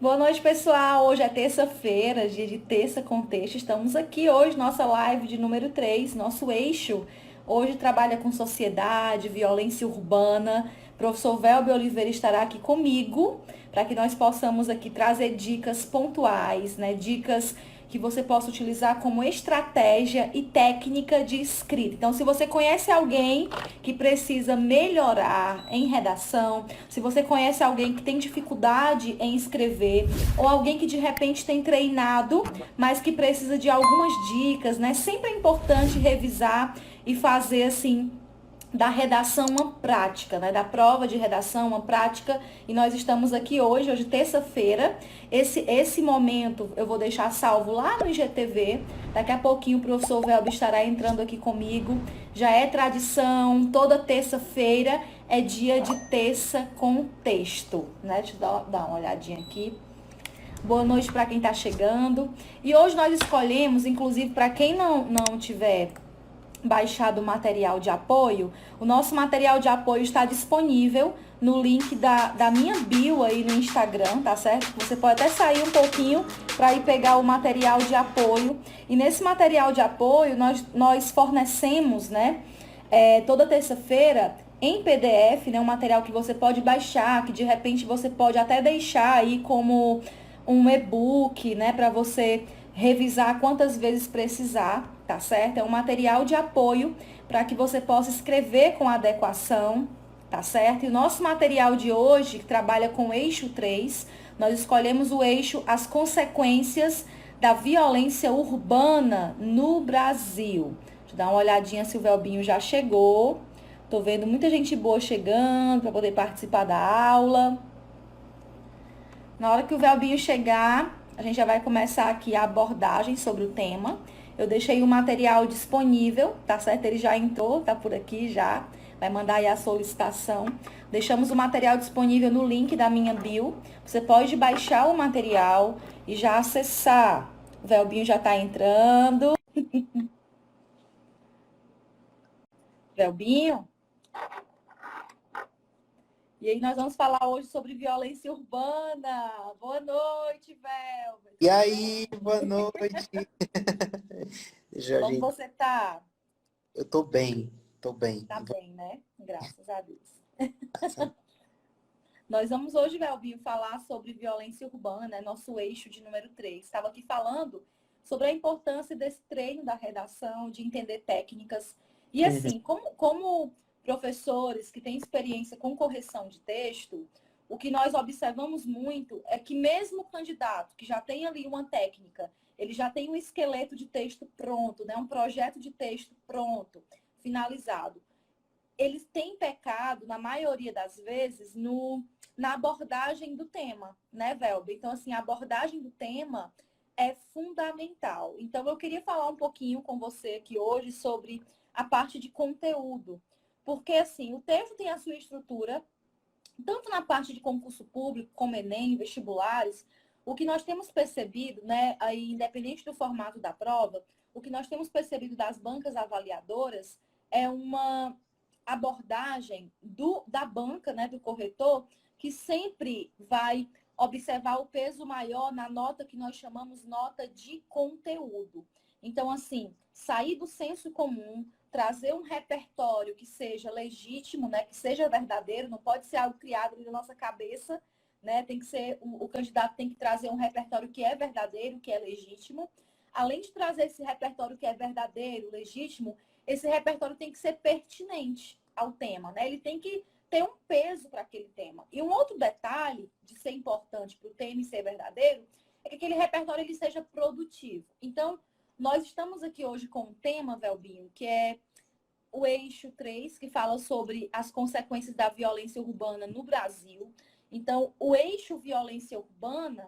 Boa noite, pessoal. Hoje é terça-feira, dia de Terça com Texto. Estamos aqui hoje, nossa live de número 3, nosso eixo. Hoje trabalha com sociedade, violência urbana. Professor Velber Oliveira estará aqui comigo para que nós possamos aqui trazer dicas pontuais, né? Dicas que você possa utilizar como estratégia e técnica de escrita. Então, se você conhece alguém que precisa melhorar em redação, se você conhece alguém que tem dificuldade em escrever, ou alguém que de repente tem treinado, mas que precisa de algumas dicas, né? Sempre é importante revisar e fazer assim da redação uma prática, né? Da prova de redação uma prática. E nós estamos aqui hoje terça-feira. Esse momento eu vou deixar salvo lá no IGTV. Daqui a pouquinho o professor Velber estará entrando aqui comigo. Já é tradição, toda terça-feira é dia de terça com texto, né? Deixa eu dar uma olhadinha aqui. Boa noite para quem está chegando. E hoje nós escolhemos, inclusive para quem não tiver baixado o material de apoio, o nosso material de apoio está disponível no link da minha bio aí no Instagram, tá certo? Você pode até sair um pouquinho para ir pegar o material de apoio. E nesse material de apoio, nós fornecemos, né, toda terça-feira, em PDF, né, um material que você pode baixar, que de repente você pode até deixar aí como um e-book, né, para você revisar quantas vezes precisar, tá certo? É um material de apoio para que você possa escrever com adequação, tá certo? E o nosso material de hoje, que trabalha com o eixo 3, nós escolhemos o eixo As Consequências da Violência Urbana no Brasil. Deixa eu dar uma olhadinha se o Velbinho já chegou. Tô vendo muita gente boa chegando para poder participar da aula. Na hora que o Velbinho chegar, a gente já vai começar aqui a abordagem sobre o tema. Eu deixei o material disponível, tá certo? Ele já entrou, tá por aqui já. Vai mandar aí a solicitação. Deixamos o material disponível no link da minha bio. Você pode baixar o material e já acessar. O Velbinho já tá entrando. Velbinho. E aí nós vamos falar hoje sobre violência urbana. Boa noite, Velber. E Tudo aí, bem? boa noite. Deixa a Como gente... você tá? Eu tô bem, tô bem. Tá bem, né? Graças a Deus. Nossa. Nós vamos hoje, Velbinho, falar sobre violência urbana, né? Nosso eixo de número 3. Estava aqui falando sobre a importância desse treino da redação, de entender técnicas. E Uhum. assim, como professores que têm experiência com correção de texto, o que nós observamos muito é que mesmo o candidato que já tem ali uma técnica, ele já tem um esqueleto de texto pronto, né? Um projeto de texto pronto, finalizado, eles têm pecado, na maioria das vezes, na abordagem do tema, né, Velber? Então, assim, a abordagem do tema é fundamental. Então, eu queria falar um pouquinho com você aqui hoje sobre a parte de conteúdo. Porque, assim, o texto tem a sua estrutura, tanto na parte de concurso público, como Enem, vestibulares, o que nós temos percebido, né, aí, independente do formato da prova, o que nós temos percebido das bancas avaliadoras é uma abordagem da banca, né, do corretor, que sempre vai observar o peso maior na nota que nós chamamos nota de conteúdo. Então, assim, sair do senso comum, trazer um repertório que seja legítimo, né, que seja verdadeiro, não pode ser algo criado ali na nossa cabeça, né, tem que ser, o candidato tem que trazer um repertório que é verdadeiro, que é legítimo. Além de trazer esse repertório que é verdadeiro, legítimo, esse repertório tem que ser pertinente ao tema, né? Ele tem que ter um peso para aquele tema. E um outro detalhe de ser importante para o tema e ser verdadeiro é que aquele repertório ele seja produtivo. Então, nós estamos aqui hoje com um tema, Velbinho, que é o eixo 3, que fala sobre as consequências da violência urbana no Brasil. Então, o eixo violência urbana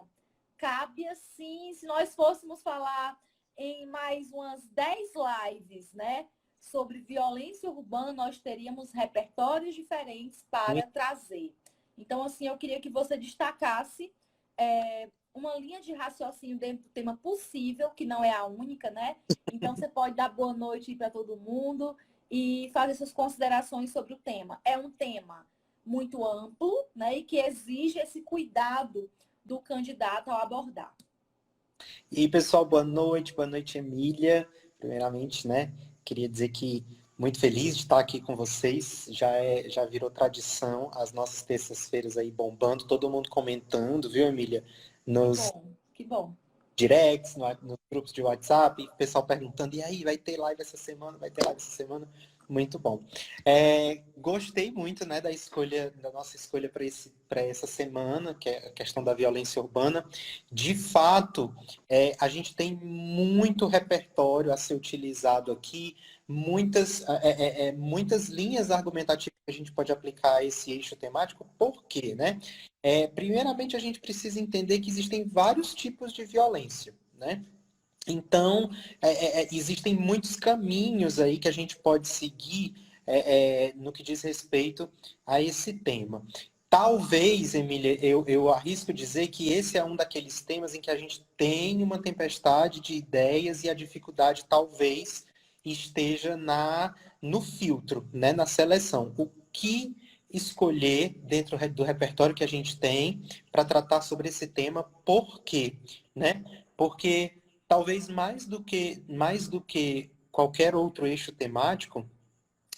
cabe assim, se nós fôssemos falar em mais umas 10 lives, né, sobre violência urbana, nós teríamos repertórios diferentes para trazer. Então, assim, eu queria que você destacasse uma linha de raciocínio dentro do tema possível, que não é a única, né? Então, você pode dar boa noite para todo mundo e fazer suas considerações sobre o tema. É um tema muito amplo, né, e que exige esse cuidado do candidato ao abordar. E pessoal, boa noite, Emília. Primeiramente, né, queria dizer que muito feliz de estar aqui com vocês. Já virou tradição as nossas terças-feiras aí bombando, todo mundo comentando, viu, Emília? Nos Que bom. directs, nos grupos de WhatsApp, o pessoal perguntando, e aí, vai ter live essa semana? Vai ter live essa semana? Muito bom. Gostei muito, né, da nossa escolha para essa semana, que é a questão da violência urbana. De fato, a gente tem muito repertório a ser utilizado aqui, muitas linhas argumentativas que a gente pode aplicar a esse eixo temático. Por quê, né? Primeiramente, a gente precisa entender que existem vários tipos de violência, né? Então, existem muitos caminhos aí que a gente pode seguir no que diz respeito a esse tema. Talvez, Emília, eu arrisco dizer que esse é um daqueles temas em que a gente tem uma tempestade de ideias e a dificuldade talvez esteja no filtro, né, na seleção. O que escolher dentro do repertório que a gente tem para tratar sobre esse tema, por quê? Né? Porque talvez mais do que qualquer outro eixo temático,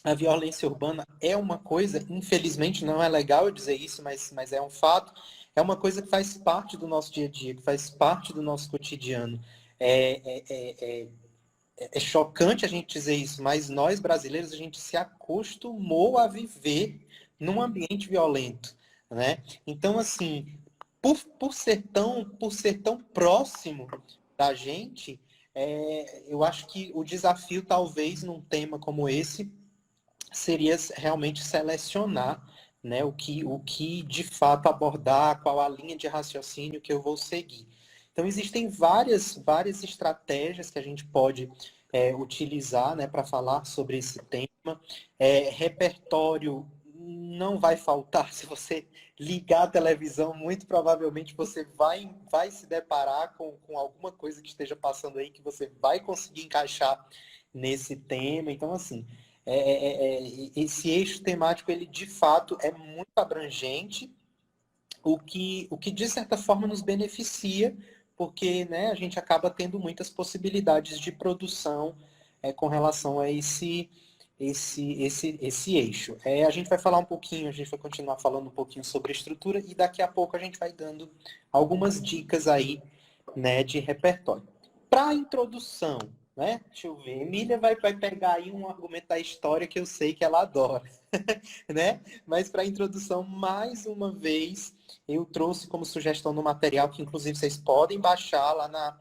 a violência urbana é uma coisa, infelizmente não é legal eu dizer isso, mas é um fato, é uma coisa que faz parte do nosso dia a dia, que faz parte do nosso cotidiano. É chocante a gente dizer isso, mas nós brasileiros, a gente se acostumou a viver num ambiente violento, né? Então, assim, por ser tão próximo da gente, eu acho que o desafio, talvez, num tema como esse, seria realmente selecionar, né, o que de fato abordar, qual a linha de raciocínio que eu vou seguir. Então, existem várias estratégias que a gente pode utilizar, né, para falar sobre esse tema. Repertório não vai faltar. Se você ligar a televisão, muito provavelmente você vai se deparar com alguma coisa que esteja passando aí que você vai conseguir encaixar nesse tema. Então, assim, esse eixo temático, ele de fato é muito abrangente, o que de certa forma nos beneficia, porque, né, a gente acaba tendo muitas possibilidades de produção com relação a esse eixo. A gente vai falar um pouquinho, a gente vai continuar falando um pouquinho sobre a estrutura e daqui a pouco a gente vai dando algumas dicas aí, né, de repertório. Para a introdução, né, deixa eu ver, Emília vai pegar aí um argumento da história que eu sei que ela adora, né? Mas para a introdução, mais uma vez, eu trouxe como sugestão no material, que inclusive vocês podem baixar lá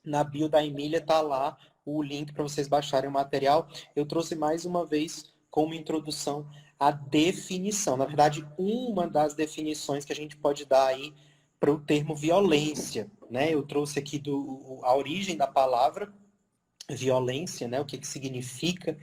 na bio da Emília, tá lá o link para vocês baixarem o material. Eu trouxe mais uma vez como introdução a definição. Na verdade, uma das definições que a gente pode dar aí para o termo violência, né? Eu trouxe aqui a origem da palavra violência, né? O que significa,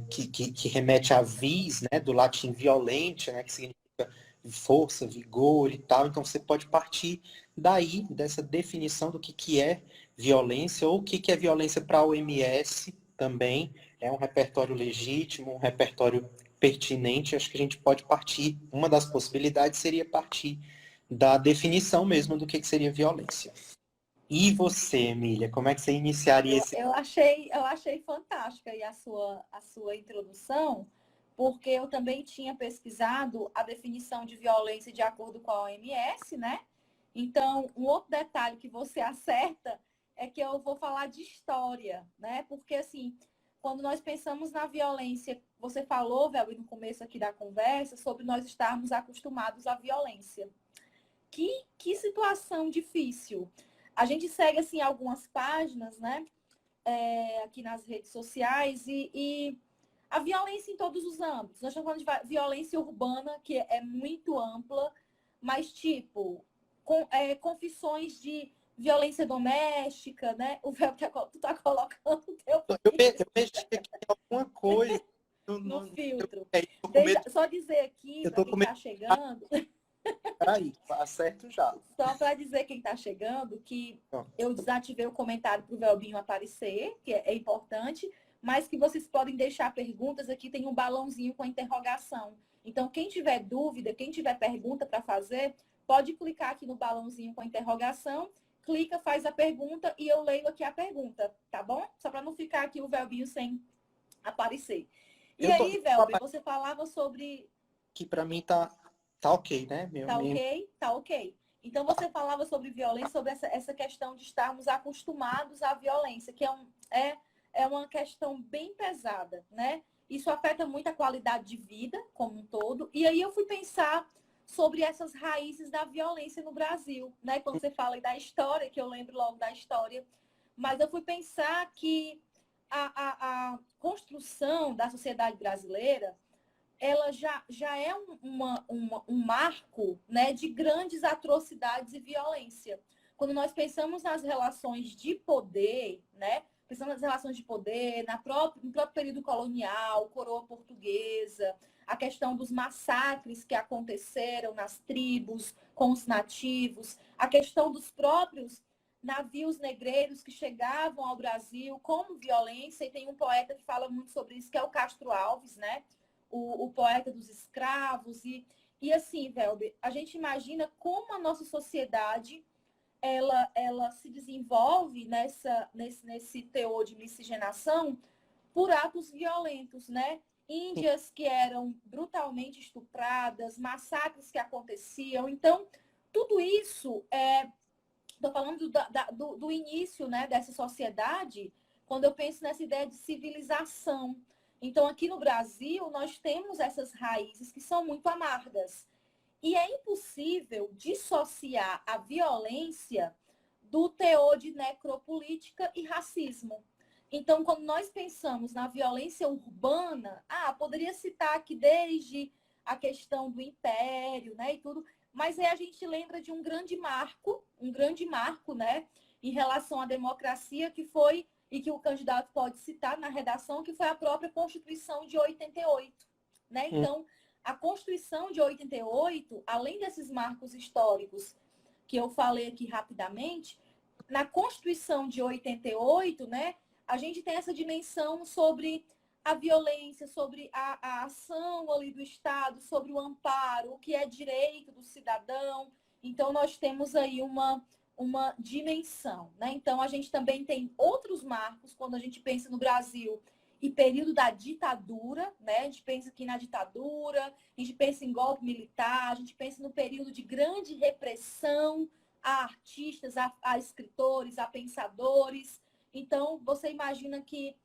que remete a vis, né? Do latim violente, né? Que significa força, vigor e tal. Então você pode partir daí, dessa definição do que é violência, ou o que é violência para a OMS também. É um repertório legítimo, um repertório pertinente. Acho que a gente pode partir, uma das possibilidades seria partir da definição mesmo do que seria violência. E você, Emília, como é que você iniciaria esse... Eu achei fantástica aí a sua introdução, porque eu também tinha pesquisado a definição de violência de acordo com a OMS, né? Então, um outro detalhe que você acerta é que eu vou falar de história, né? Porque, assim, quando nós pensamos na violência, você falou, Velho, no começo aqui da conversa, sobre nós estarmos acostumados à violência. Que situação difícil. A gente segue, assim, algumas páginas, né? Aqui nas redes sociais e a violência em todos os âmbitos. Nós estamos falando de violência urbana, que é muito ampla, mas, tipo, confissões de violência doméstica, né? O Véu, tu tá colocando o teu Eu mexi aqui em alguma coisa. no filtro. Eu tô com medo, Só dizer aqui, eu para tô quem com medo. está chegando, Peraí, acerto já. só para dizer quem está chegando, que Ó, eu desativei o comentário para o Velbinho aparecer, que é importante, mas que vocês podem deixar perguntas. Aqui tem um balãozinho com a interrogação. Então, quem tiver dúvida, quem tiver pergunta para fazer, pode clicar aqui no balãozinho com a interrogação, clica, faz a pergunta e eu leio aqui a pergunta, tá bom? Só para não ficar aqui o Velbinho sem aparecer. E aí, Velber, você falava sobre... Que para mim tá ok, né? Tá ok? Tá ok. Então, você falava sobre violência, sobre essa questão de estarmos acostumados à violência, que é uma questão bem pesada, né? Isso afeta muito a qualidade de vida como um todo. E aí eu fui pensar sobre essas raízes da violência no Brasil, né? Quando você fala da história, que eu lembro logo da história, mas eu fui pensar que a construção da sociedade brasileira ela já é um marco, né, de grandes atrocidades e violência. Quando nós pensamos nas relações de poder, né, pensamos nas relações de poder, no próprio período colonial, coroa portuguesa, a questão dos massacres que aconteceram nas tribos, com os nativos, a questão dos próprios navios negreiros que chegavam ao Brasil como violência, e tem um poeta que fala muito sobre isso, que é o Castro Alves, né? O poeta dos escravos. E assim, Velber, a gente imagina como a nossa sociedade ela se desenvolve nesse teor de miscigenação por atos violentos, né? Índias que eram brutalmente estupradas, massacres que aconteciam. Então, tudo isso, estou falando do início, né, dessa sociedade, quando eu penso nessa ideia de civilização. Então, aqui no Brasil, nós temos essas raízes que são muito amargas. E é impossível dissociar a violência do teor de necropolítica e racismo. Então, quando nós pensamos na violência urbana, poderia citar aqui desde a questão do império, né, e tudo, mas aí a gente lembra de um grande marco, né, em relação à democracia que foi, e que o candidato pode citar na redação, que foi a própria Constituição de 88, né? Então, a Constituição de 88, além desses marcos históricos que eu falei aqui rapidamente, na Constituição de 88, né, a gente tem essa dimensão sobre a violência, sobre a ação ali do Estado, sobre o amparo, o que é direito do cidadão. Então, nós temos aí uma dimensão, né? Então, a gente também tem outros marcos quando a gente pensa no Brasil e período da ditadura, né? A gente pensa aqui na ditadura, a gente pensa em golpe militar, a gente pensa no período de grande repressão a artistas, a escritores, a pensadores. Então, você imagina que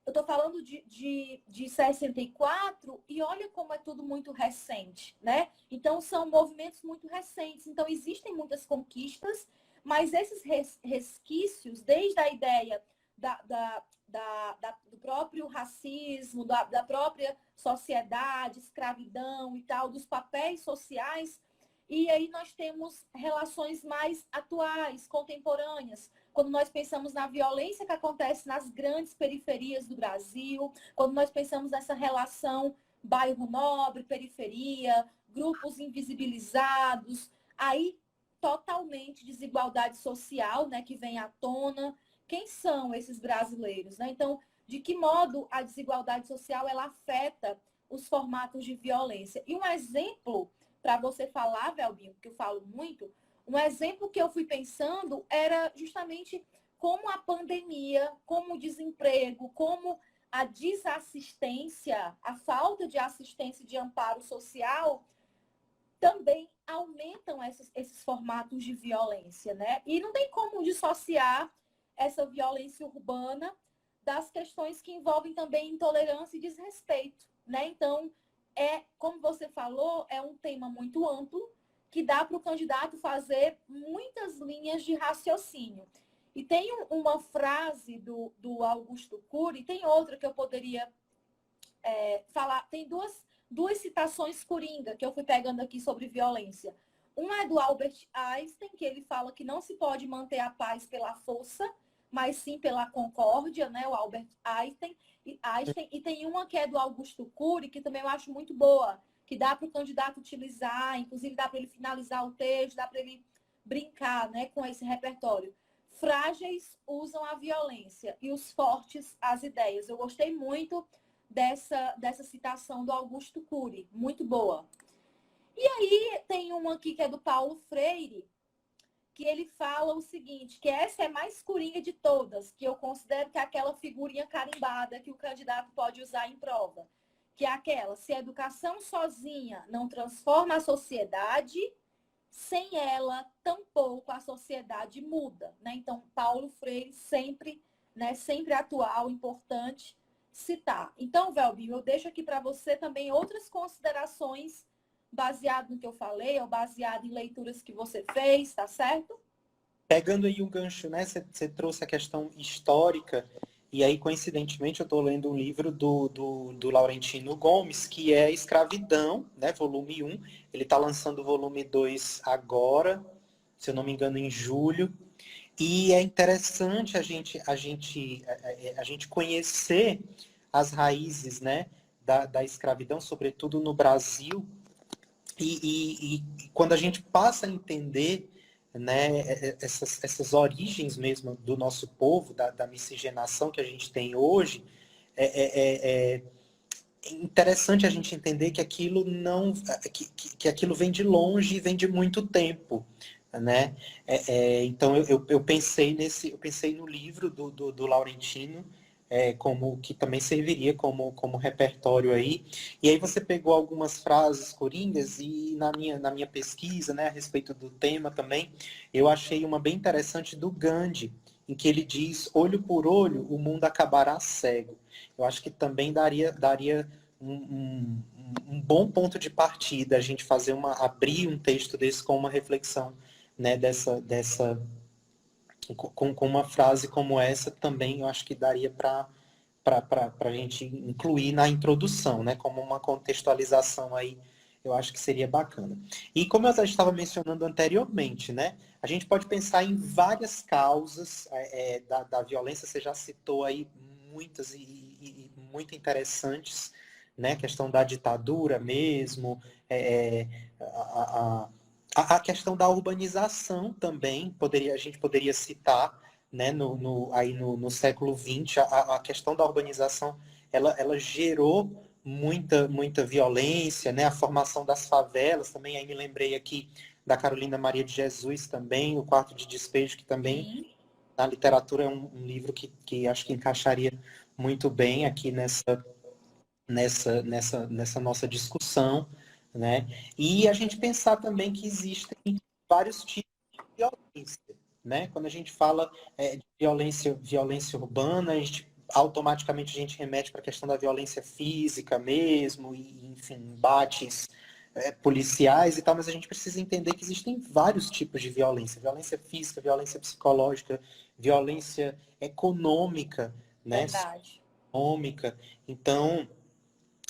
eu estou falando de 64 e olha como é tudo muito recente, né? Então, são movimentos muito recentes. Então, existem muitas conquistas, mas esses resquícios, desde a ideia do próprio racismo, da própria sociedade, escravidão e tal, dos papéis sociais, e aí nós temos relações mais atuais, contemporâneas, quando nós pensamos na violência que acontece nas grandes periferias do Brasil, quando nós pensamos nessa relação bairro nobre, periferia, grupos invisibilizados, aí totalmente desigualdade social, né, que vem à tona. Quem são esses brasileiros, né? Então, de que modo a desigualdade social ela afeta os formatos de violência? E um exemplo para você falar, Velbinho, que eu falo muito, um exemplo que eu fui pensando era justamente como a pandemia, como o desemprego, como a desassistência, a falta de assistência e de amparo social também aumentam esses formatos de violência, né? E não tem como dissociar essa violência urbana das questões que envolvem também intolerância e desrespeito, né? Então, como você falou, é um tema muito amplo que dá para o candidato fazer muitas linhas de raciocínio. E tem uma frase do Augusto Cury, tem outra que eu poderia falar, tem duas citações coringa que eu fui pegando aqui sobre violência. Uma é do Albert Einstein, que ele fala que não se pode manter a paz pela força, mas sim pela concórdia, né? O Albert Einstein. E tem uma que é do Augusto Cury, que também eu acho muito boa, que dá para o candidato utilizar, inclusive dá para ele finalizar o texto, dá para ele brincar, né, com esse repertório. Frágeis usam a violência e os fortes as ideias. Eu gostei muito dessa citação do Augusto Cury, muito boa. E tem uma aqui que é do Paulo Freire, que ele fala o seguinte, que essa é mais coringa de todas, que eu considero que é aquela figurinha carimbada que o candidato pode usar em prova, que é aquela: se a educação sozinha não transforma a sociedade, sem ela, tampouco a sociedade muda, né? Então, Paulo Freire sempre, né, sempre atual, importante citar. Então, Velbinho, eu deixo aqui para você também outras considerações baseado no que eu falei, ou baseado em leituras que você fez, tá certo? Pegando aí um gancho, né? Você trouxe a questão histórica, e aí, coincidentemente, eu estou lendo um livro do Laurentino Gomes, que é Escravidão, né? Volume 1. Ele está lançando o volume 2 agora, se eu não me engano, em julho. E é interessante a gente conhecer as raízes, né, da escravidão, sobretudo no Brasil, e quando a gente passa a entender, né, essas origens mesmo do nosso povo, da miscigenação que a gente tem hoje, é interessante a gente entender que aquilo não, que aquilo vem de longe e vem de muito tempo, né? Então eu pensei no livro do Laurentino, como que também serviria como repertório aí. E aí você pegou algumas frases coringas e na minha pesquisa, né, a respeito do tema também, eu achei uma bem interessante do Gandhi, em que ele diz: olho por olho, o mundo acabará cego. Eu acho que também daria um bom ponto de partida a gente abrir um texto desse com uma reflexão, né, com uma frase como essa também. Eu acho que daria para a gente incluir na introdução, né, como uma contextualização aí. Eu acho que seria bacana. E como eu já estava mencionando anteriormente, né, a gente pode pensar em várias causas da violência. Você já citou aí muitas e muito interessantes, né? A questão da ditadura mesmo, a questão da urbanização também, a gente poderia citar, né, no século XX, a questão da urbanização, ela gerou muita violência, né? A formação das favelas também. Aí me lembrei aqui da Carolina Maria de Jesus também, O Quarto de Despejo, que também Sim. na literatura é um livro que acho que encaixaria muito bem aqui nessa nossa discussão, né? E a gente pensar também que existem vários tipos de violência, né? Quando a gente fala de violência urbana, automaticamente a gente remete para a questão da violência física mesmo, e, enfim, embates policiais e tal, mas a gente precisa entender que existem vários tipos de violência: violência física, violência psicológica, violência econômica, né? Verdade. Econômica. Então,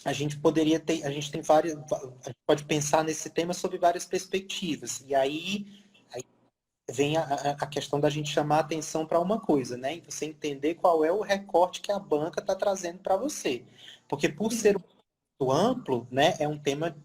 a gente tem várias, a gente pode pensar nesse tema sob várias perspectivas. E aí vem a questão da gente chamar a atenção para uma coisa, né? E você entender qual é o recorte que a banca está trazendo para você. Porque por ser muito amplo, né, é um tema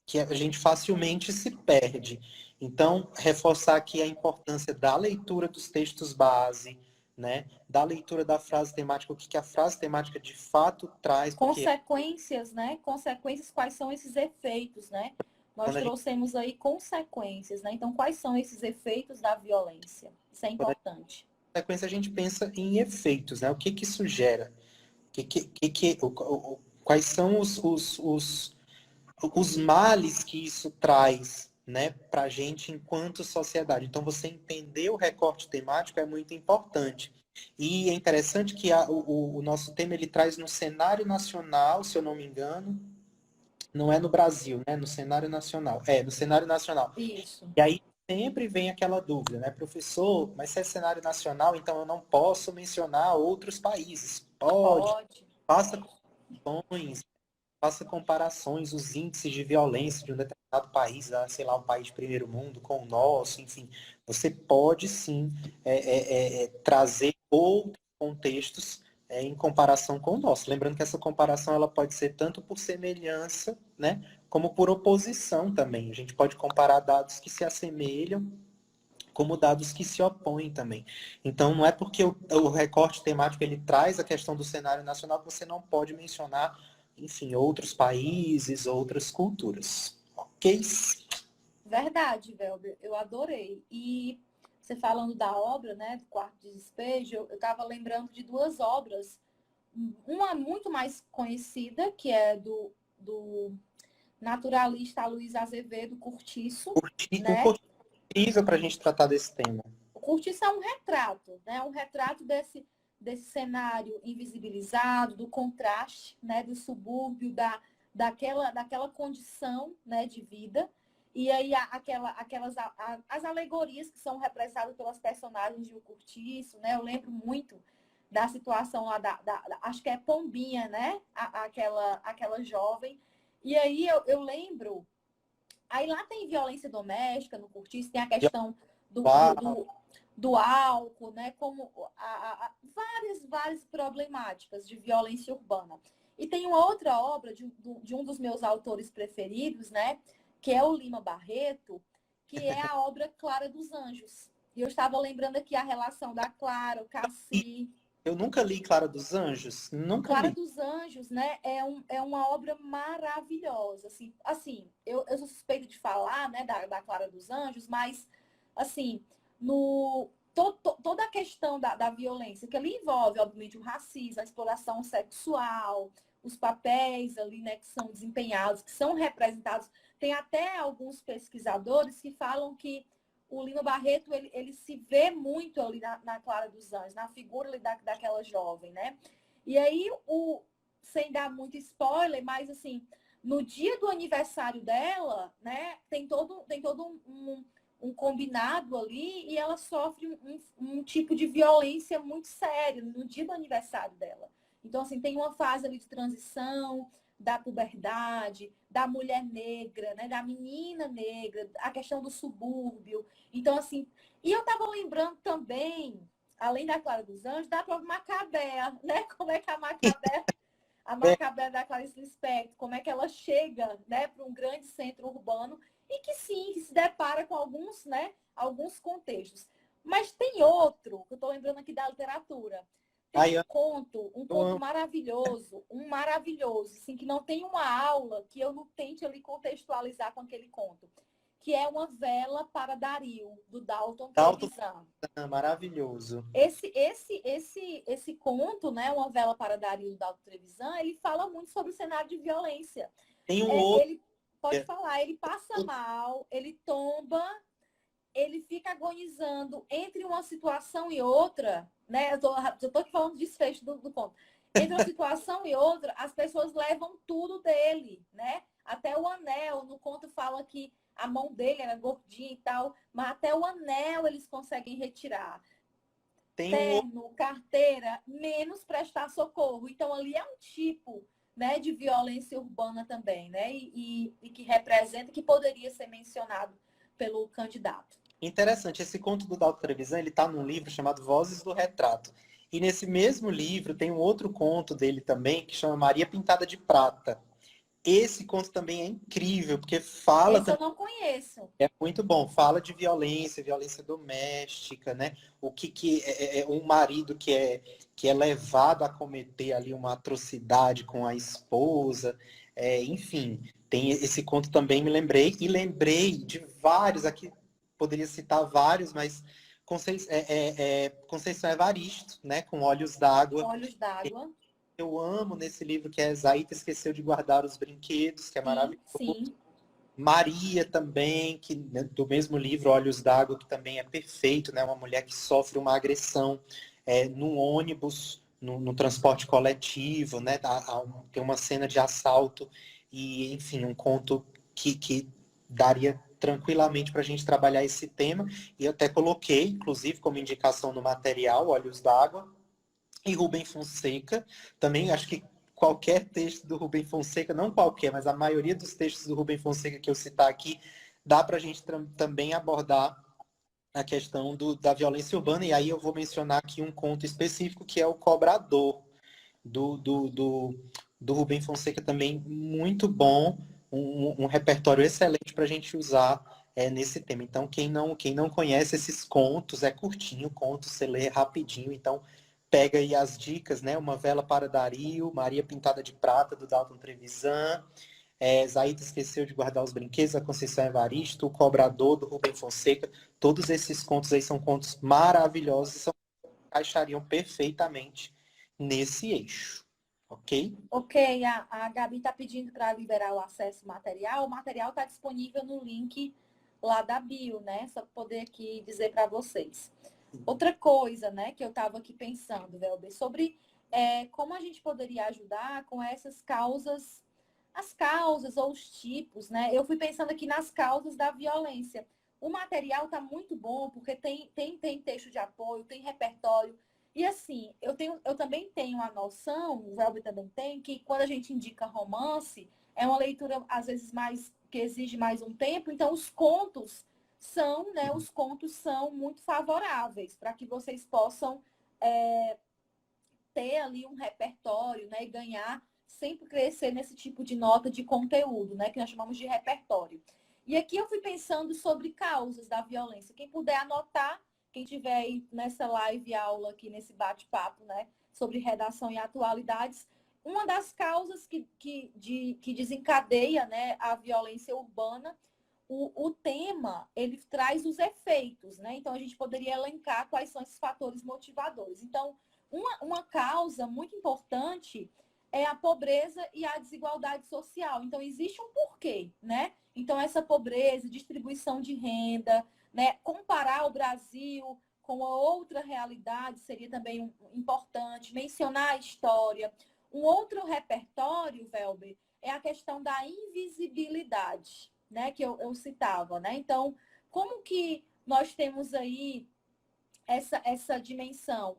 que a gente facilmente se perde. Então, reforçar aqui a importância da leitura dos textos base, né, da leitura da frase temática, o que a frase temática de fato traz, porque Consequências, né? Consequências, quais são esses efeitos, né? Nós quando a gente, trouxemos aí consequências, né? Então, quais são esses efeitos da violência? Isso é quando importante. a sequência a gente pensa em efeitos, né? O que isso gera? Quais são os males que isso traz, né, para a gente enquanto sociedade? Então, você entender o recorte temático é muito importante. E é interessante que o nosso tema ele traz no cenário nacional, se eu não me engano, não é no Brasil, né? No cenário nacional. No cenário nacional. Isso. E aí sempre vem aquela dúvida, né, professor? Mas se é cenário nacional, então eu não posso mencionar outros países. Pode, Pode. faça comparações, os índices de violência de um determinado país, sei lá, um país de primeiro mundo com o nosso, enfim. Você pode sim trazer outros contextos em comparação com o nosso. Lembrando que essa comparação ela pode ser tanto por semelhança, né, como por oposição também. A gente pode comparar dados que se assemelham como dados que se opõem também. Então, não é porque o recorte temático ele traz a questão do cenário nacional que você não pode mencionar, enfim, outros países, outras culturas. Ok? Verdade, Velber, eu adorei. E você falando da obra, né, do Quarto de Despejo, eu estava lembrando de duas obras. Uma muito mais conhecida, que é do naturalista Luiz Azevedo Cortiço, Um né? curso incrível para a gente tratar desse tema. O Cortiço é um retrato, né? Um retrato desse cenário invisibilizado, do contraste, né? Do subúrbio, daquela condição, né? De vida. E aí as alegorias que são representadas pelas personagens de O Cortiço, né? Eu lembro muito da situação lá acho que é Pombinha, né? Aquela jovem. E aí eu lembro. Aí lá tem violência doméstica no Cortiço, tem a questão do, do, Uau, do, do álcool, né? Como várias problemáticas de violência urbana. E tem uma outra obra de um dos meus autores preferidos, né? Que é o Lima Barreto, que é a obra Clara dos Anjos. E eu estava lembrando aqui a relação da Clara, o Cassi. eu nunca li Clara dos Anjos, nunca Clara li. dos Anjos, né, é uma obra maravilhosa. Assim eu sou suspeita de falar, né, da Clara dos Anjos, mas, assim, toda a questão da violência, que ali envolve, obviamente, o racismo, a exploração sexual, os papéis ali, né, que são desempenhados, que são representados. Tem até alguns pesquisadores que falam que o Lino Barreto, ele se vê muito ali na Clara dos Anjos, na figura ali daquela jovem, né? E aí, sem dar muito spoiler, mas assim, no dia do aniversário dela, né, tem todo um combinado ali e ela sofre um tipo de violência muito sério no dia do aniversário dela. Então, assim, tem uma fase ali de transição da puberdade, da mulher negra, né, da menina negra, a questão do subúrbio. Então, assim, e eu estava lembrando também, além da Clara dos Anjos, da própria Macabea, né? Como é que a É, Macabea da Clarice Lispector, como é que ela chega, né, para um grande centro urbano e que sim, que se depara com alguns, né, alguns contextos. Mas tem outro, que eu estou lembrando aqui da literatura. Tem ai, um eu conto amo. maravilhoso, assim, que não tem uma aula que eu não tente ali contextualizar com aquele conto, que é Uma Vela para Dario, do Dalton Dalton, Trevisan. maravilhoso. Esse conto, né, Uma Vela para Dario, do Alto Trevisan, ele fala muito sobre o cenário de violência. Tem um outro. Ele pode falar, ele passa mal, ele tomba, ele fica agonizando entre uma situação e outra, né? Eu tô aqui falando do desfecho do conto. Entre uma situação e outra, as pessoas levam tudo dele, né? Até o anel, no conto fala que a mão dele era gordinha e tal, mas até o anel eles conseguem retirar. Tem um outro. Terno, carteira, menos prestar socorro. Então, ali é um tipo, né, de violência urbana também, né? E que representa, que poderia ser mencionado pelo candidato. Interessante, esse conto do Dalton Trevisan, ele está num livro chamado Vozes do Retrato. E nesse mesmo livro tem um outro conto dele também, que chama Maria Pintada de Prata. Esse conto também é incrível, porque fala Esse eu também, não conheço. é muito bom, fala de violência, violência doméstica, né? O que é um marido que é levado a cometer ali uma atrocidade com a esposa, enfim, tem esse conto também, me lembrei, e lembrei de vários, aqui poderia citar vários, mas Conceição Evaristo, né? Com Olhos d'Água. Olhos d'Água. Eu amo nesse livro que é Zaita Esqueceu de Guardar os Brinquedos, que é Sim, maravilhoso. sim. Maria também, que né, do mesmo livro Olhos d'Água, que também é perfeito, né? Uma mulher que sofre uma agressão no ônibus, no transporte coletivo, né? Tem uma cena de assalto e, enfim, um conto que daria tranquilamente para a gente trabalhar esse tema. E eu até coloquei, inclusive, como indicação no material, Olhos d'Água, e Rubem Fonseca. Também acho que qualquer texto do Rubem Fonseca, não qualquer, mas a maioria dos textos do Rubem Fonseca que eu citar aqui, dá para a gente também abordar a questão da violência urbana. E aí eu vou mencionar aqui um conto específico, que é o Cobrador, do, do, do, do Rubem Fonseca, também muito bom, um repertório excelente para a gente usar nesse tema. Então, quem não conhece esses contos, é curtinho, conto, você lê rapidinho, então pega aí as dicas, né? Uma Vela para Dario, Maria Pintada de Prata, do Dalton Trevisan, Zaida esqueceu de guardar os brinquedos, a Conceição Evaristo, o Cobrador, do Rubem Fonseca. Todos esses contos aí são contos maravilhosos e encaixariam perfeitamente nesse eixo, ok? Ok, a Gabi está pedindo para liberar o acesso ao material. O material está disponível no link lá da bio, né? Só para poder aqui dizer para vocês. Outra coisa, né, que eu estava aqui pensando, Velber, sobre como a gente poderia ajudar com essas causas, as causas ou os tipos, né? Eu fui pensando aqui nas causas da violência. O material está muito bom, porque tem texto de apoio, tem repertório. E assim, eu também tenho a noção, o Velber também tem, que quando a gente indica romance, é uma leitura, às vezes, mais que exige mais um tempo, então os contos são, né, os contos são muito favoráveis para que vocês possam ter ali um repertório, né, e ganhar, sempre crescer nesse tipo de nota de conteúdo, né, que nós chamamos de repertório. E aqui eu fui pensando sobre causas da violência. Quem puder anotar, quem tiver aí nessa live aula aqui, nesse bate-papo, né, sobre redação e atualidades, uma das causas que desencadeia, né, a violência urbana, o tema, ele traz os efeitos, né? Então, a gente poderia elencar quais são esses fatores motivadores. Então, uma causa muito importante é a pobreza e a desigualdade social. Então, existe um porquê, né? Então, essa pobreza, distribuição de renda, né? Comparar o Brasil com a outra realidade seria também importante. Mencionar a história. Um outro repertório, Velber, é a questão da invisibilidade, né? Que eu citava, né? Então, como que nós temos aí essa dimensão?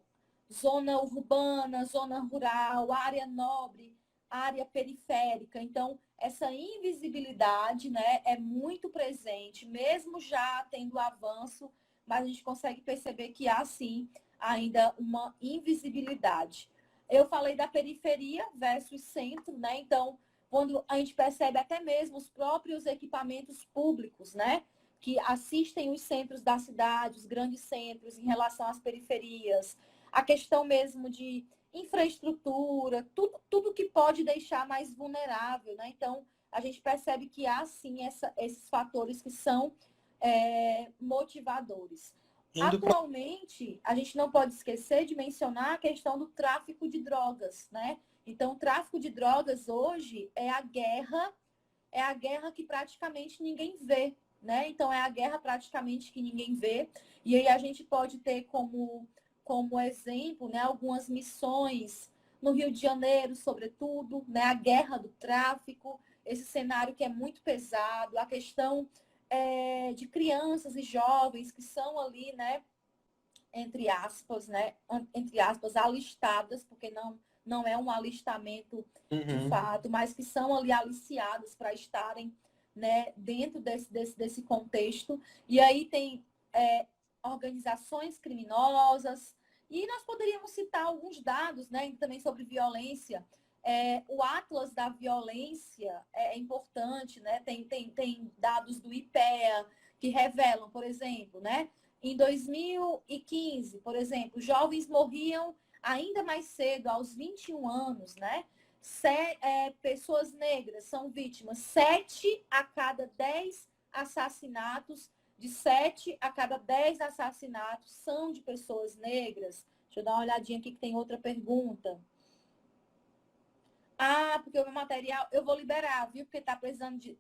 Zona urbana, zona rural, área nobre, área periférica. Então, essa invisibilidade, né, é muito presente, mesmo já tendo avanço, mas a gente consegue perceber que há, sim, ainda uma invisibilidade. Eu falei da periferia versus centro, né? Então, quando a gente percebe até mesmo os próprios equipamentos públicos, né? Que assistem os centros da cidade, os grandes centros, em relação às periferias, a questão mesmo de infraestrutura, tudo que pode deixar mais vulnerável, né? Então, a gente percebe que há, sim, esses fatores que são motivadores. Indo para Atualmente, a gente não pode esquecer de mencionar a questão do tráfico de drogas, né? Então, o tráfico de drogas hoje é a guerra que praticamente ninguém vê, né? Então, é a guerra praticamente que ninguém vê. E aí a gente pode ter como exemplo, né, algumas missões no Rio de Janeiro, sobretudo, né, a guerra do tráfico, esse cenário que é muito pesado, a questão de crianças e jovens que são ali, né, né, entre aspas, alistadas, porque não é um alistamento de Uhum. fato, mas que são ali aliciadas para estarem, né, dentro desse contexto. E aí tem organizações criminosas, e nós poderíamos citar alguns dados, né, também sobre violência. O Atlas da Violência é importante, né? Tem dados do IPEA que revelam, por exemplo, né? Em 2015, por exemplo, jovens morriam ainda mais cedo, aos 21 anos, né? Pessoas negras são vítimas. 7 a cada 10 assassinatos, de 7 a cada 10 assassinatos são de pessoas negras. Deixa eu dar uma olhadinha aqui que tem outra pergunta. Ah, porque o meu material eu vou liberar, viu? Porque tá precisando de.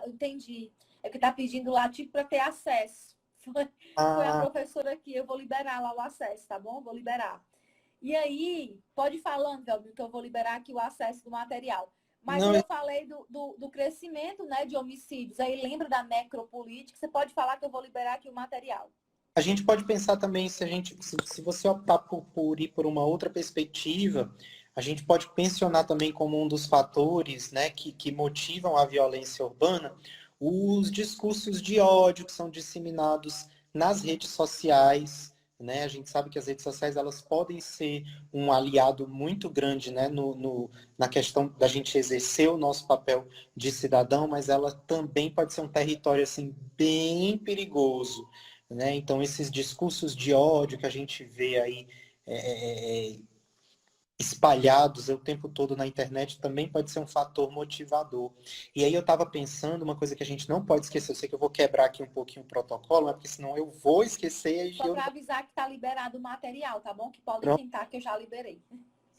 Eu entendi. É que tá pedindo lá, tipo, para ter acesso. Foi a Ah, professora aqui, eu vou liberar lá o acesso, tá bom? Vou liberar. E aí, pode ir falando, Velvin, que eu vou liberar aqui o acesso do material. Mas não, aí eu falei do crescimento, né, de homicídios. Aí lembra da necropolítica, você pode falar que eu vou liberar aqui o material. a gente pode pensar também, se você optar por ir por uma outra perspectiva, a gente pode pensionar também como um dos fatores, né, que motivam a violência urbana, os discursos de ódio que são disseminados nas redes sociais, né? A gente sabe que as redes sociais elas podem ser um aliado muito grande, né, na questão da gente exercer o nosso papel de cidadão, mas ela também pode ser um território assim bem perigoso, né? Então, esses discursos de ódio que a gente vê aí, é, espalhados o tempo todo na internet também pode ser um fator motivador. E aí eu estava pensando uma coisa que a gente não pode esquecer. Eu sei que eu vou quebrar aqui um pouquinho o protocolo, mas porque senão eu vou esquecer e Só eu para avisar que está liberado o material, tá bom? Que podem não. tentar, que eu já liberei.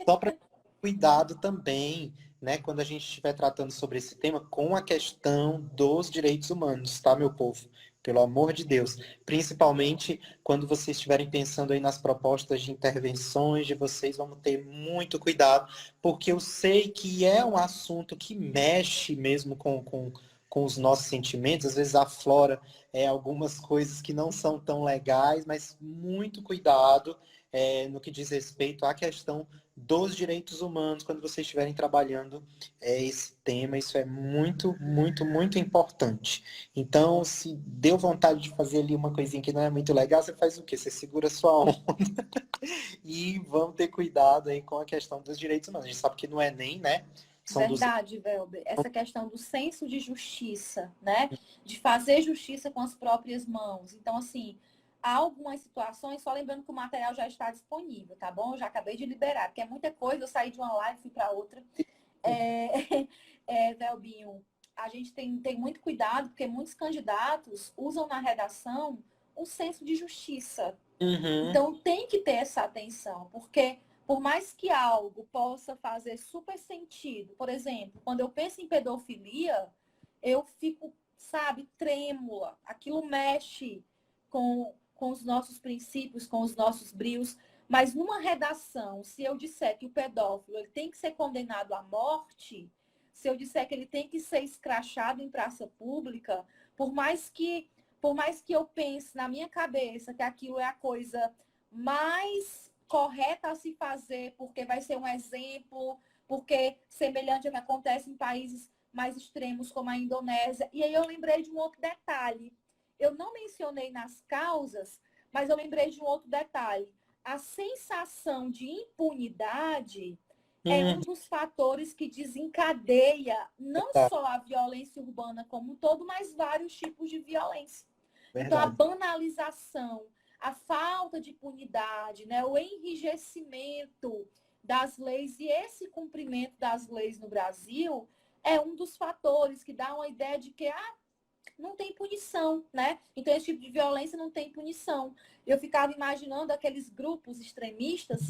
Só para cuidado também, né, quando a gente estiver tratando sobre esse tema, com a questão dos direitos humanos, tá, meu povo? Pelo amor de Deus. Principalmente quando vocês estiverem pensando aí nas propostas de intervenções de vocês, vamos ter muito cuidado, porque eu sei que é um assunto que mexe mesmo com os nossos sentimentos, às vezes aflora algumas coisas que não são tão legais, mas muito cuidado no que diz respeito à questão dos direitos humanos quando vocês estiverem trabalhando esse tema. Isso é muito, muito, muito importante. Então, se deu vontade de fazer ali uma coisinha que não é muito legal, você faz o quê? Você segura a sua onda e vamos ter cuidado aí com a questão dos direitos humanos. A gente sabe que no Enem, né? São dos... Verdade, Velber. Essa questão do senso de justiça, né? De fazer justiça com as próprias mãos. Então, assim, há algumas situações, só lembrando que o material já está disponível, tá bom? Eu já acabei de liberar, porque é muita coisa, eu saí de uma live e fui para outra. Velbinho, a gente tem muito cuidado, porque muitos candidatos usam na redação o senso de justiça. Uhum. Então, tem que ter essa atenção, porque por mais que algo possa fazer super sentido, por exemplo, quando eu penso em pedofilia, eu fico, sabe, trêmula. Aquilo mexe com os nossos princípios, com os nossos brios. Mas numa redação, se eu disser que o pedófilo ele tem que ser condenado à morte, se eu disser que ele tem que ser escrachado em praça pública, por mais que por mais que eu pense na minha cabeça que aquilo é a coisa mais correta a se fazer, porque vai ser um exemplo, porque semelhante ao que acontece em países mais extremos como a Indonésia. E aí eu lembrei de um outro detalhe. Eu não mencionei nas causas, mas eu lembrei de um outro detalhe. A sensação de impunidade é um Uhum. dos fatores que desencadeia não Tá, só a violência urbana como um todo, mas vários tipos de violência. Então, a verdade. banalização, a falta de punidade, né, o enrijecimento das leis e esse cumprimento das leis no Brasil é um dos fatores que dá uma ideia de que não tem punição, né? Então, esse tipo de violência não tem punição. Eu ficava imaginando aqueles grupos extremistas,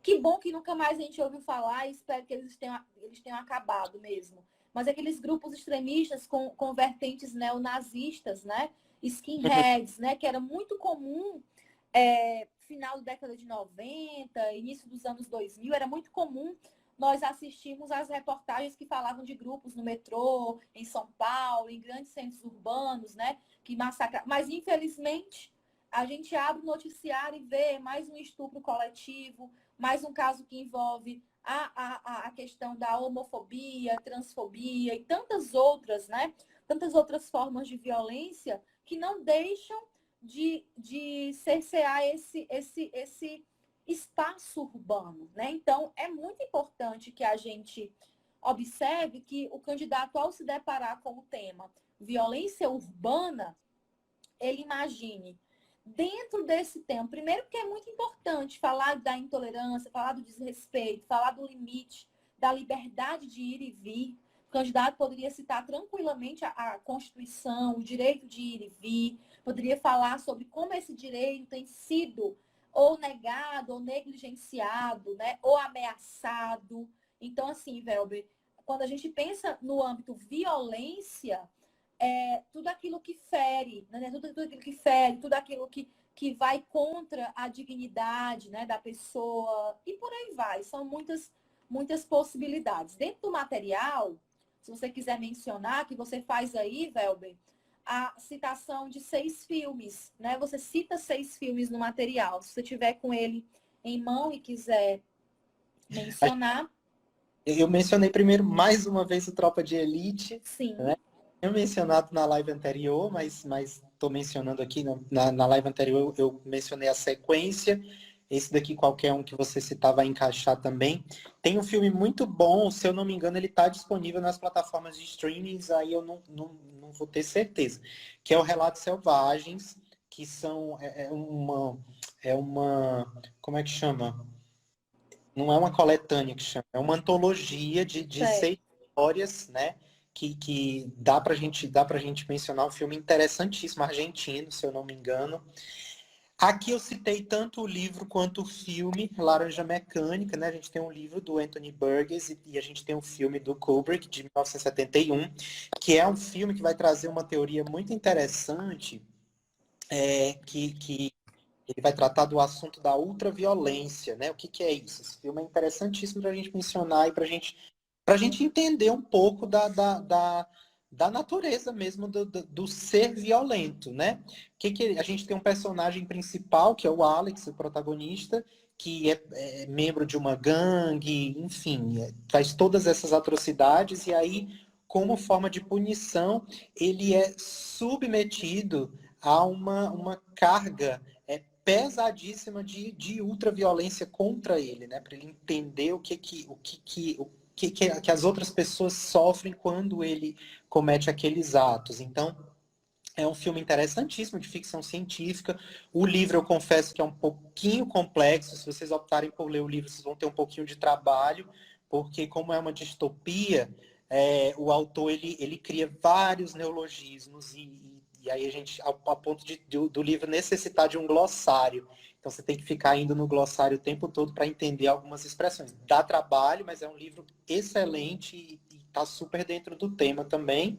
que bom que nunca mais a gente ouviu falar e espero que eles tenham acabado mesmo. Mas aqueles grupos extremistas com vertentes neonazistas, né? Skinheads, né? Que era muito comum, final da década de 90, início dos anos 2000, era muito comum nós assistimos às reportagens que falavam de grupos no metrô, em São Paulo, em grandes centros urbanos, né? Que massacravam. Mas, infelizmente, a gente abre o noticiário e vê mais um estupro coletivo, mais um caso que envolve a questão da homofobia, transfobia e tantas outras, né? Tantas outras formas de violência que não deixam de cercear esse espaço urbano, né? Então, é muito importante que a gente observe que o candidato, ao se deparar com o tema violência urbana, ele imagine dentro desse tema, primeiro que é muito importante falar da intolerância, falar do desrespeito, falar do limite, da liberdade de ir e vir. O candidato poderia citar tranquilamente a Constituição, o direito de ir e vir, poderia falar sobre como esse direito tem sido ou negado, ou negligenciado, né? Ou ameaçado. Então, assim, Velber, quando a gente pensa no âmbito violência, tudo aquilo que fere, né? Tudo aquilo que fere, tudo aquilo que vai contra a dignidade, né, da pessoa, e por aí vai. São muitas, muitas possibilidades. Dentro do material, se você quiser mencionar, que você faz aí, Velber, a citação de 6 filmes, né? Você cita 6 filmes no material. Se você tiver com ele em mão e quiser mencionar, Eu mencionei primeiro mais uma vez o Tropa de Elite, né? sim. Eu mencionado na live anterior, mas estou mencionando aqui na live anterior eu mencionei a sequência. Esse daqui, qualquer um que você citar, vai encaixar também. Tem um filme muito bom, se eu não me engano, ele está disponível nas plataformas de streamings, aí eu não vou ter certeza. Que é o Relatos Selvagens, que são, como é que chama? não é uma coletânea que chama, é uma antologia de Certo. 6 histórias, né? Que dá pra gente mencionar um filme interessantíssimo, argentino, se eu não me engano. Aqui eu citei tanto o livro quanto o filme, Laranja Mecânica, né? A gente tem um livro do Anthony Burgess e a gente tem um filme do Kubrick, de 1971, que é um filme que vai trazer uma teoria muito interessante, que ele vai tratar do assunto da ultraviolência, né? O que é isso? Esse filme é interessantíssimo para a gente mencionar e para a gente entender um pouco da natureza mesmo do ser violento, né? A gente tem um personagem principal, que é o Alex, o protagonista, que é membro de uma gangue, enfim, faz todas essas atrocidades, e aí, como forma de punição, ele é submetido a uma carga pesadíssima de ultraviolência contra ele, né? Para ele entender que as outras pessoas sofrem quando ele comete aqueles atos. Então, é um filme interessantíssimo de ficção científica. O livro, eu confesso que é um pouquinho complexo. Se vocês optarem por ler o livro, vocês vão ter um pouquinho de trabalho, porque como é uma distopia, o autor ele cria vários neologismos e aí a gente, a ponto do livro necessitar de um glossário. Então você tem que ficar indo no glossário o tempo todo para entender algumas expressões. Dá trabalho, mas é um livro excelente e está super dentro do tema também.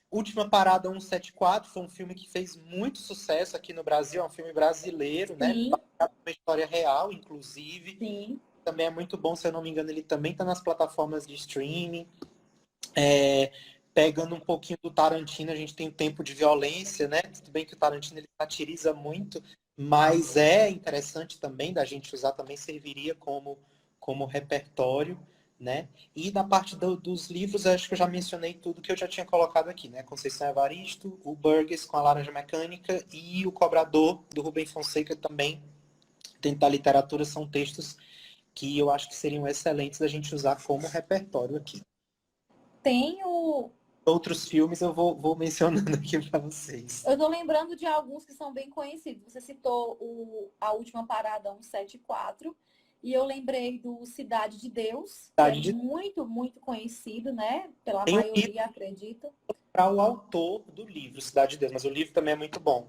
Última Parada 174 foi um filme que fez muito sucesso aqui no Brasil, é um filme brasileiro, né? Sim, Baseado numa história real, inclusive. sim. Também é muito bom, se eu não me engano, ele também está nas plataformas de streaming. Pegando um pouquinho do Tarantino, a gente tem um Tempo de Violência, né? Tudo bem que o Tarantino ele satiriza muito, mas é interessante também da gente usar, também serviria como repertório, né? E na parte dos livros, acho que eu já mencionei tudo que eu já tinha colocado aqui, né? Conceição Evaristo, o Burgess com a Laranja Mecânica e o Cobrador, do Rubem Fonseca, também dentro da literatura, são textos que eu acho que seriam excelentes da gente usar como repertório aqui. Tenho. Outros filmes eu vou mencionando aqui para vocês. Eu tô lembrando de alguns que são bem conhecidos. Você citou A Última Parada 174. E eu lembrei do Cidade de Deus, que é Cidade de... muito, muito conhecido, né? Pela Tem um livro maioria, acredito. para o autor do livro, Cidade de Deus, mas o livro também é muito bom.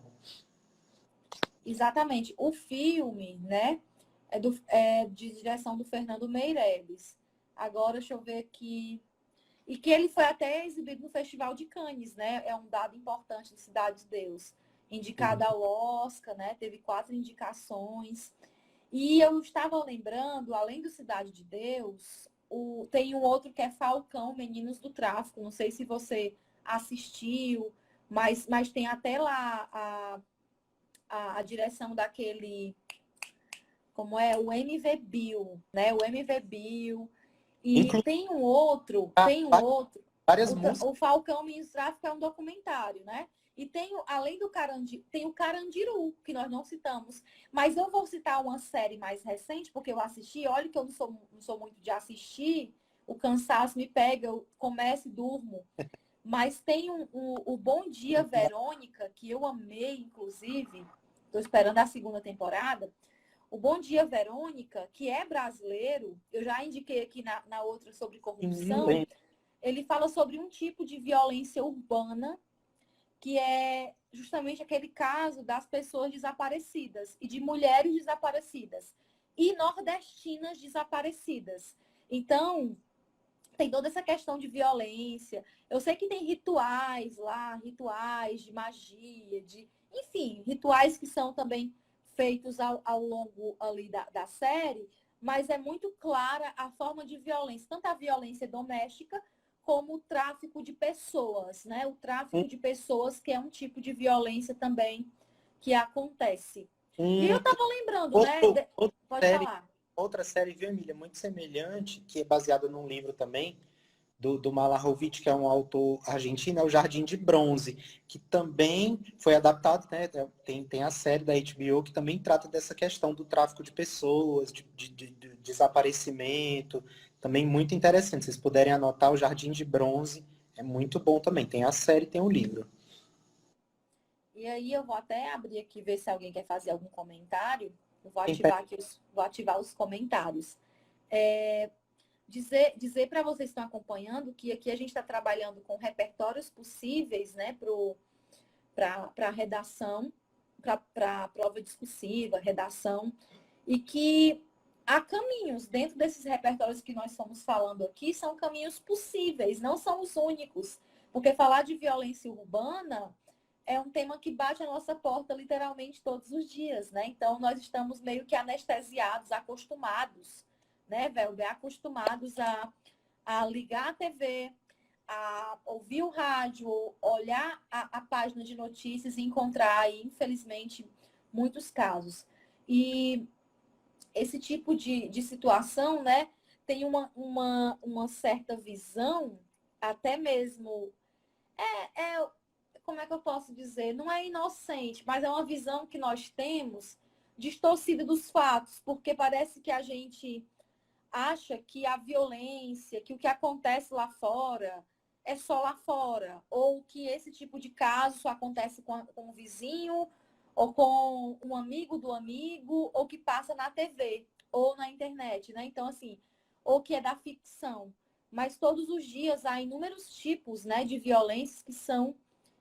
Exatamente. O filme, né? É de direção do Fernando Meirelles. Agora, deixa eu ver aqui. E que ele foi até exibido no Festival de Cannes, né? É um dado importante do Cidade de Deus. Indicado ao Oscar, né? Teve 4 indicações. E eu estava lembrando, além do Cidade de Deus, tem um outro que é Falcão, Meninos do Tráfico. Não sei se você assistiu, mas tem até lá a direção daquele, como é? O MV Bill, né? O MV Bill. E Inclusive, tem um outro. várias músicas. O Falcão Meninos do Tráfico é um documentário, né? E tem, além do Carandiru, tem o Carandiru, que nós não citamos. Mas eu vou citar uma série mais recente, porque eu assisti. Olha que eu não sou muito de assistir. O cansaço me pega, eu começo e durmo. Mas tem o Bom Dia, Verônica, que eu amei, inclusive. Estou esperando a segunda temporada. O Bom Dia, Verônica, que é brasileiro, eu já indiquei aqui na outra sobre corrupção. Ele fala sobre um tipo de violência urbana, que é justamente aquele caso das pessoas desaparecidas e de mulheres desaparecidas e nordestinas desaparecidas. Então, tem toda essa questão de violência. Eu sei que tem rituais lá, rituais de magia, enfim, rituais que são também feitos ao longo ali da série, mas é muito clara a forma de violência, tanto a violência doméstica como o tráfico de pessoas, né? O tráfico de pessoas, que é um tipo de violência também que acontece. E eu estava lembrando, né? Pode Série, falar. outra série, viu, Emília, muito semelhante, que é baseada num livro também, do Malahovich, que é um autor argentino, é o Jardim de Bronze, que também foi adaptado, né? Tem a série da HBO que também trata dessa questão do tráfico de pessoas, de desaparecimento, também muito interessante. Se vocês puderem anotar, o Jardim de Bronze é muito bom também. Tem a série, tem o livro. E aí eu vou até abrir aqui ver se alguém quer fazer algum comentário. Vou ativar os comentários. Dizer para vocês que estão acompanhando que aqui a gente está trabalhando com repertórios possíveis, né, para a redação, para a prova discursiva, redação, e que há caminhos dentro desses repertórios que nós estamos falando aqui, são caminhos possíveis, não são os únicos, porque falar de violência urbana é um tema que bate a nossa porta literalmente todos os dias, né? Então, nós estamos meio que anestesiados, acostumados, né, Velber? Acostumados a ligar a TV, a ouvir o rádio, olhar a página de notícias e encontrar aí, infelizmente, muitos casos. E esse tipo de situação, né, tem uma certa visão, até mesmo, como é que eu posso dizer? Não é inocente, mas é uma visão que nós temos distorcida dos fatos, porque parece que a gente acha que a violência, que o que acontece lá fora é só lá fora, ou que esse tipo de caso só acontece com o vizinho, ou com um amigo do amigo, ou que passa na TV, ou na internet, né? Então, assim, ou que é da ficção. Mas todos os dias há inúmeros tipos, né, de violências que são,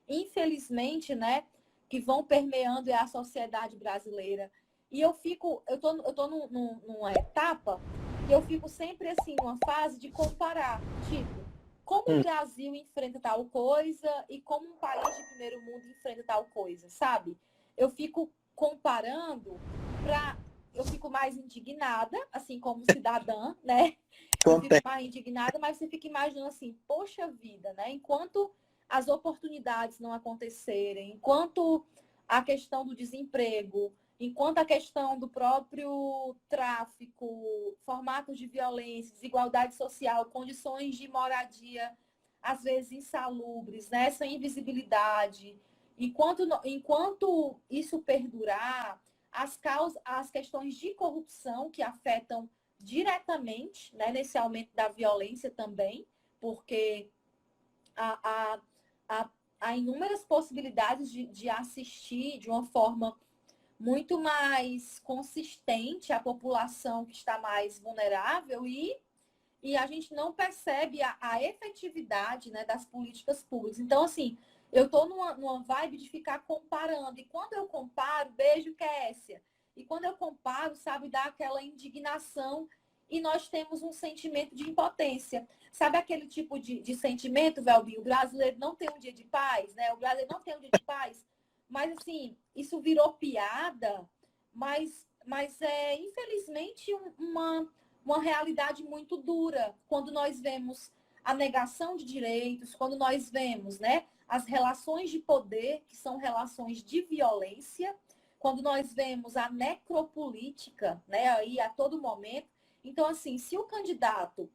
infelizmente, né, que vão permeando a sociedade brasileira. E eu tô numa etapa e eu fico sempre assim, numa fase de comparar, tipo, como o Brasil enfrenta tal coisa e como um país de primeiro mundo enfrenta tal coisa, sabe? Eu fico comparando eu fico mais indignada, assim como cidadã, né? Eu fico mais indignada, mas você fica imaginando assim, poxa vida, né? Enquanto as oportunidades não acontecerem, enquanto a questão do desemprego, enquanto a questão do próprio tráfico, formatos de violência, desigualdade social, condições de moradia, às vezes insalubres, né? Essa invisibilidade. Enquanto isso perdurar, as questões de corrupção que afetam diretamente, né, nesse aumento da violência também, porque há inúmeras possibilidades de assistir de uma forma muito mais consistente a população que está mais vulnerável e a gente não percebe a efetividade, né, das políticas públicas. Então, assim, eu estou numa vibe de ficar comparando. E quando eu comparo, beijo, Kessia. E quando eu comparo, sabe, dá aquela indignação e nós temos um sentimento de impotência. Sabe aquele tipo de sentimento, Velbinho? O brasileiro não tem um dia de paz, né? O brasileiro não tem um dia de paz. Mas, assim, isso virou piada, mas é, infelizmente, uma realidade muito dura quando nós vemos a negação de direitos, quando nós vemos, né, as relações de poder, que são relações de violência, quando nós vemos a necropolítica, né, aí a todo momento. Então, assim, se o candidato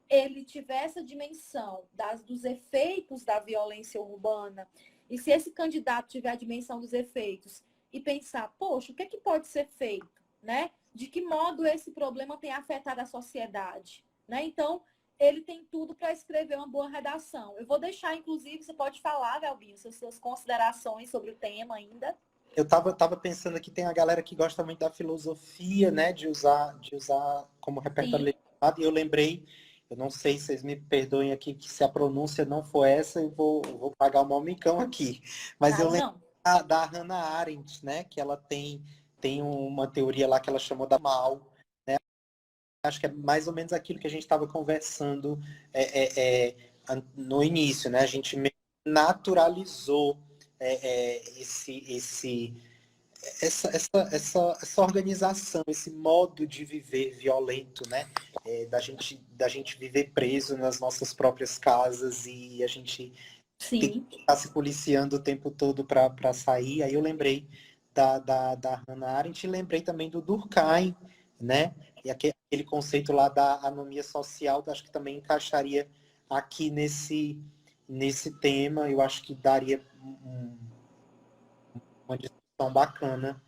ele tiver essa dimensão dos efeitos da violência urbana, e se esse candidato tiver a dimensão dos efeitos e pensar, poxa, o que pode ser feito, né? De que modo esse problema tem afetado a sociedade, né? Então, ele tem tudo para escrever uma boa redação. Eu vou deixar, inclusive, você pode falar, Galbinho, suas considerações sobre o tema ainda. Eu tava pensando aqui, tem a galera que gosta muito da filosofia, né, de usar como repertório legitimado, e eu lembrei, eu não sei se vocês me perdoem aqui, que se a pronúncia não for essa, eu vou pagar o maior micão aqui. Mas eu lembro da Hannah Arendt, né, que ela tem uma teoria lá que ela chamou da mal, né? Acho que é mais ou menos aquilo que a gente estava conversando no início, né? A gente naturalizou essa organização, esse modo de viver violento, né? Da gente viver preso nas nossas próprias casas e a gente tem que estar se policiando o tempo todo para sair. Aí eu lembrei da Hannah Arendt e lembrei também do Durkheim, né? E aquele conceito lá da anomia social, acho que também encaixaria aqui nesse tema. Eu acho que daria uma discussão bacana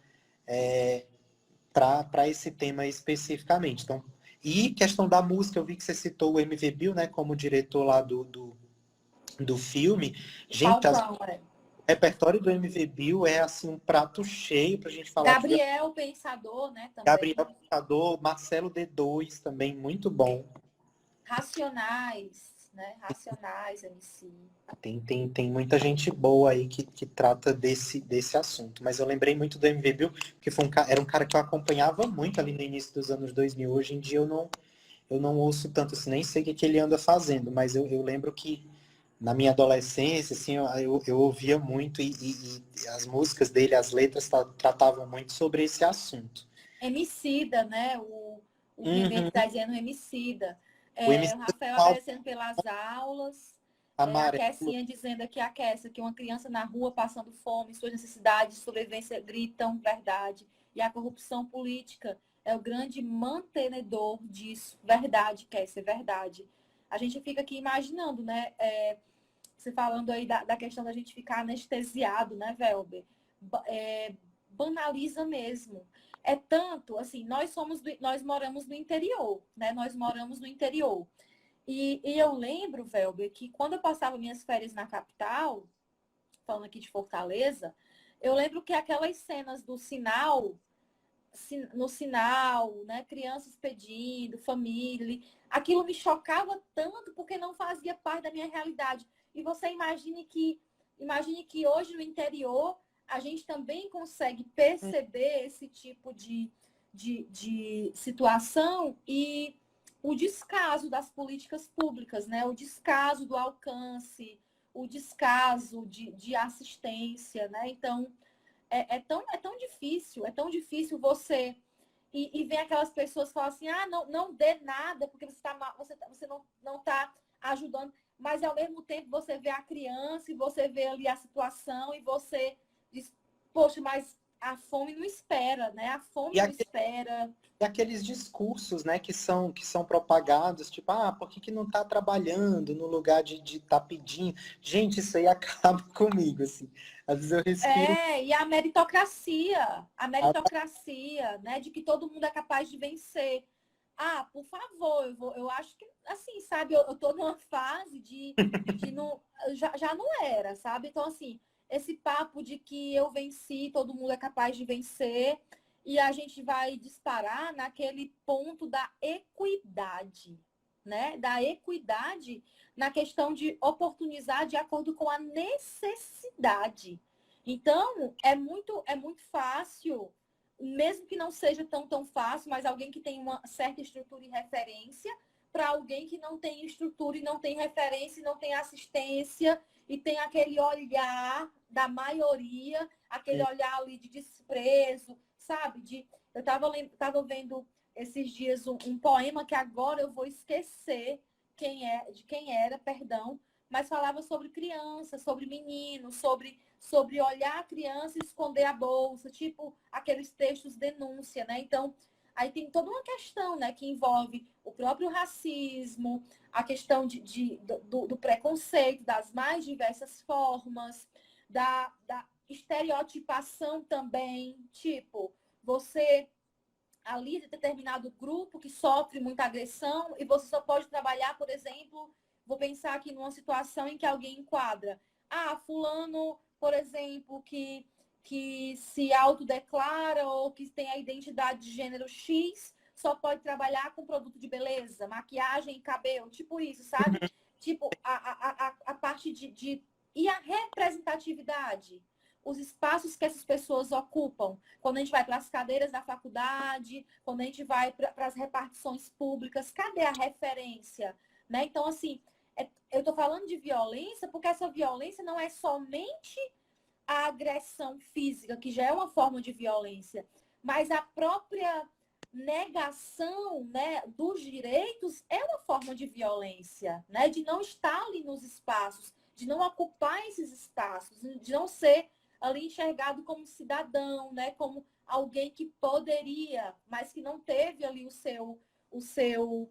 para esse tema especificamente. Então, e questão da música, eu vi que você citou o MV Bill, né, como diretor lá do filme. Gente, repertório do MV Bill é assim um prato cheio para a gente falar de Gabriel Pensador, né, também. Gabriel Pensador, Marcelo D2 também, muito bom. Racionais, né? Racionais, MC. Tem muita gente boa aí que trata desse assunto. Mas eu lembrei muito do MV Bill, porque era um cara que eu acompanhava muito ali no início dos anos 2000. Hoje em dia eu não ouço tanto, assim, nem sei o que ele anda fazendo, mas eu lembro que na minha adolescência, assim, eu ouvia muito e as músicas dele, as letras tratavam muito sobre esse assunto. Emicida, né? O Vivente Uhum. está dizendo Emicida. O MC O Rafael Paulo agradecendo pelas aulas. A Amarelo. Kessinha dizendo aqui, a Kessia, que uma criança na rua passando fome, suas necessidades de sobrevivência gritam verdade. E a corrupção política é o grande mantenedor disso. Verdade, Kessia, verdade. A gente fica aqui imaginando, né? Você falando aí da questão da gente ficar anestesiado, né, Velber? Banaliza mesmo. É tanto, assim, nós moramos no interior, né? Nós moramos no interior. E eu lembro, Velber, que quando eu passava minhas férias na capital, falando aqui de Fortaleza, eu lembro que aquelas cenas do sinal, no sinal, né? Crianças pedindo, família, aquilo me chocava tanto porque não fazia parte da minha realidade. E você imagine que hoje no interior a gente também consegue perceber esse tipo de situação e o descaso das políticas públicas, né? O descaso do alcance, o descaso de assistência, né? Então, é tão difícil você. E vem aquelas pessoas que falam assim: ah, não dê nada, porque você não está ajudando. Mas ao mesmo tempo você vê a criança e você vê ali a situação e você diz: poxa, mas a fome não espera, né? A fome E não espera. E aqueles discursos, né, que são propagados, tipo, ah, por que não está trabalhando no lugar de estar pedindo? Gente, isso aí acaba comigo, assim. Às vezes eu respiro. E a meritocracia, né, de que todo mundo é capaz de vencer. Ah, por favor, eu acho que, assim, sabe, eu tô numa fase de não, já não era, sabe? Então, assim, esse papo de que eu venci, todo mundo é capaz de vencer, e a gente vai disparar naquele ponto da equidade, né? Da equidade na questão de oportunizar de acordo com a necessidade. Então, é muito fácil, mesmo que não seja tão fácil, mas alguém que tem uma certa estrutura e referência, para alguém que não tem estrutura e não tem referência e não tem assistência e tem aquele olhar da maioria, aquele olhar ali de desprezo, sabe? Eu estava vendo esses dias um poema que agora eu vou esquecer de quem era, perdão, mas falava sobre criança, sobre menino, sobre olhar a criança e esconder a bolsa, tipo aqueles textos denúncia, né? Então, aí tem toda uma questão, né, que envolve o próprio racismo, a questão do preconceito, das mais diversas formas, da estereotipação também, tipo, você ali de determinado grupo que sofre muita agressão e você só pode trabalhar, por exemplo, vou pensar aqui numa situação em que alguém enquadra. Ah, fulano, por exemplo, que se autodeclara ou que tem a identidade de gênero X, só pode trabalhar com produto de beleza, maquiagem e cabelo, tipo isso, sabe? Tipo, a parte E a representatividade? Os espaços que essas pessoas ocupam. Quando a gente vai para as cadeiras da faculdade, quando a gente vai para as repartições públicas, cadê a referência? Né? Então, assim, eu estou falando de violência porque essa violência não é somente a agressão física, que já é uma forma de violência, mas a própria negação, né, dos direitos é uma forma de violência, né, de não estar ali nos espaços, de não ocupar esses espaços, de não ser ali enxergado como cidadão, né, como alguém que poderia, mas que não teve ali o seu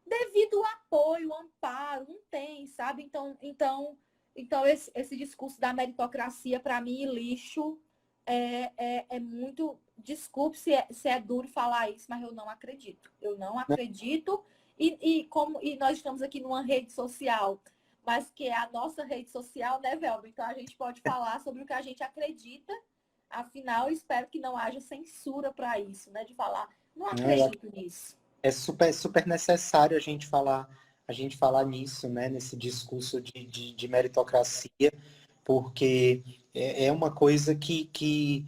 devido apoio, amparo, não tem, sabe? Então esse discurso da meritocracia, para mim, lixo, é muito. Desculpe se é duro falar isso, mas eu não acredito. Eu não acredito. E nós estamos aqui numa rede social, mas que é a nossa rede social, né, Velma? Então a gente pode falar sobre o que a gente acredita. Afinal, espero que não haja censura para isso, né? De falar, não acredito nisso. É super necessário a gente falar nisso, né? Nesse discurso de meritocracia, porque é uma coisa que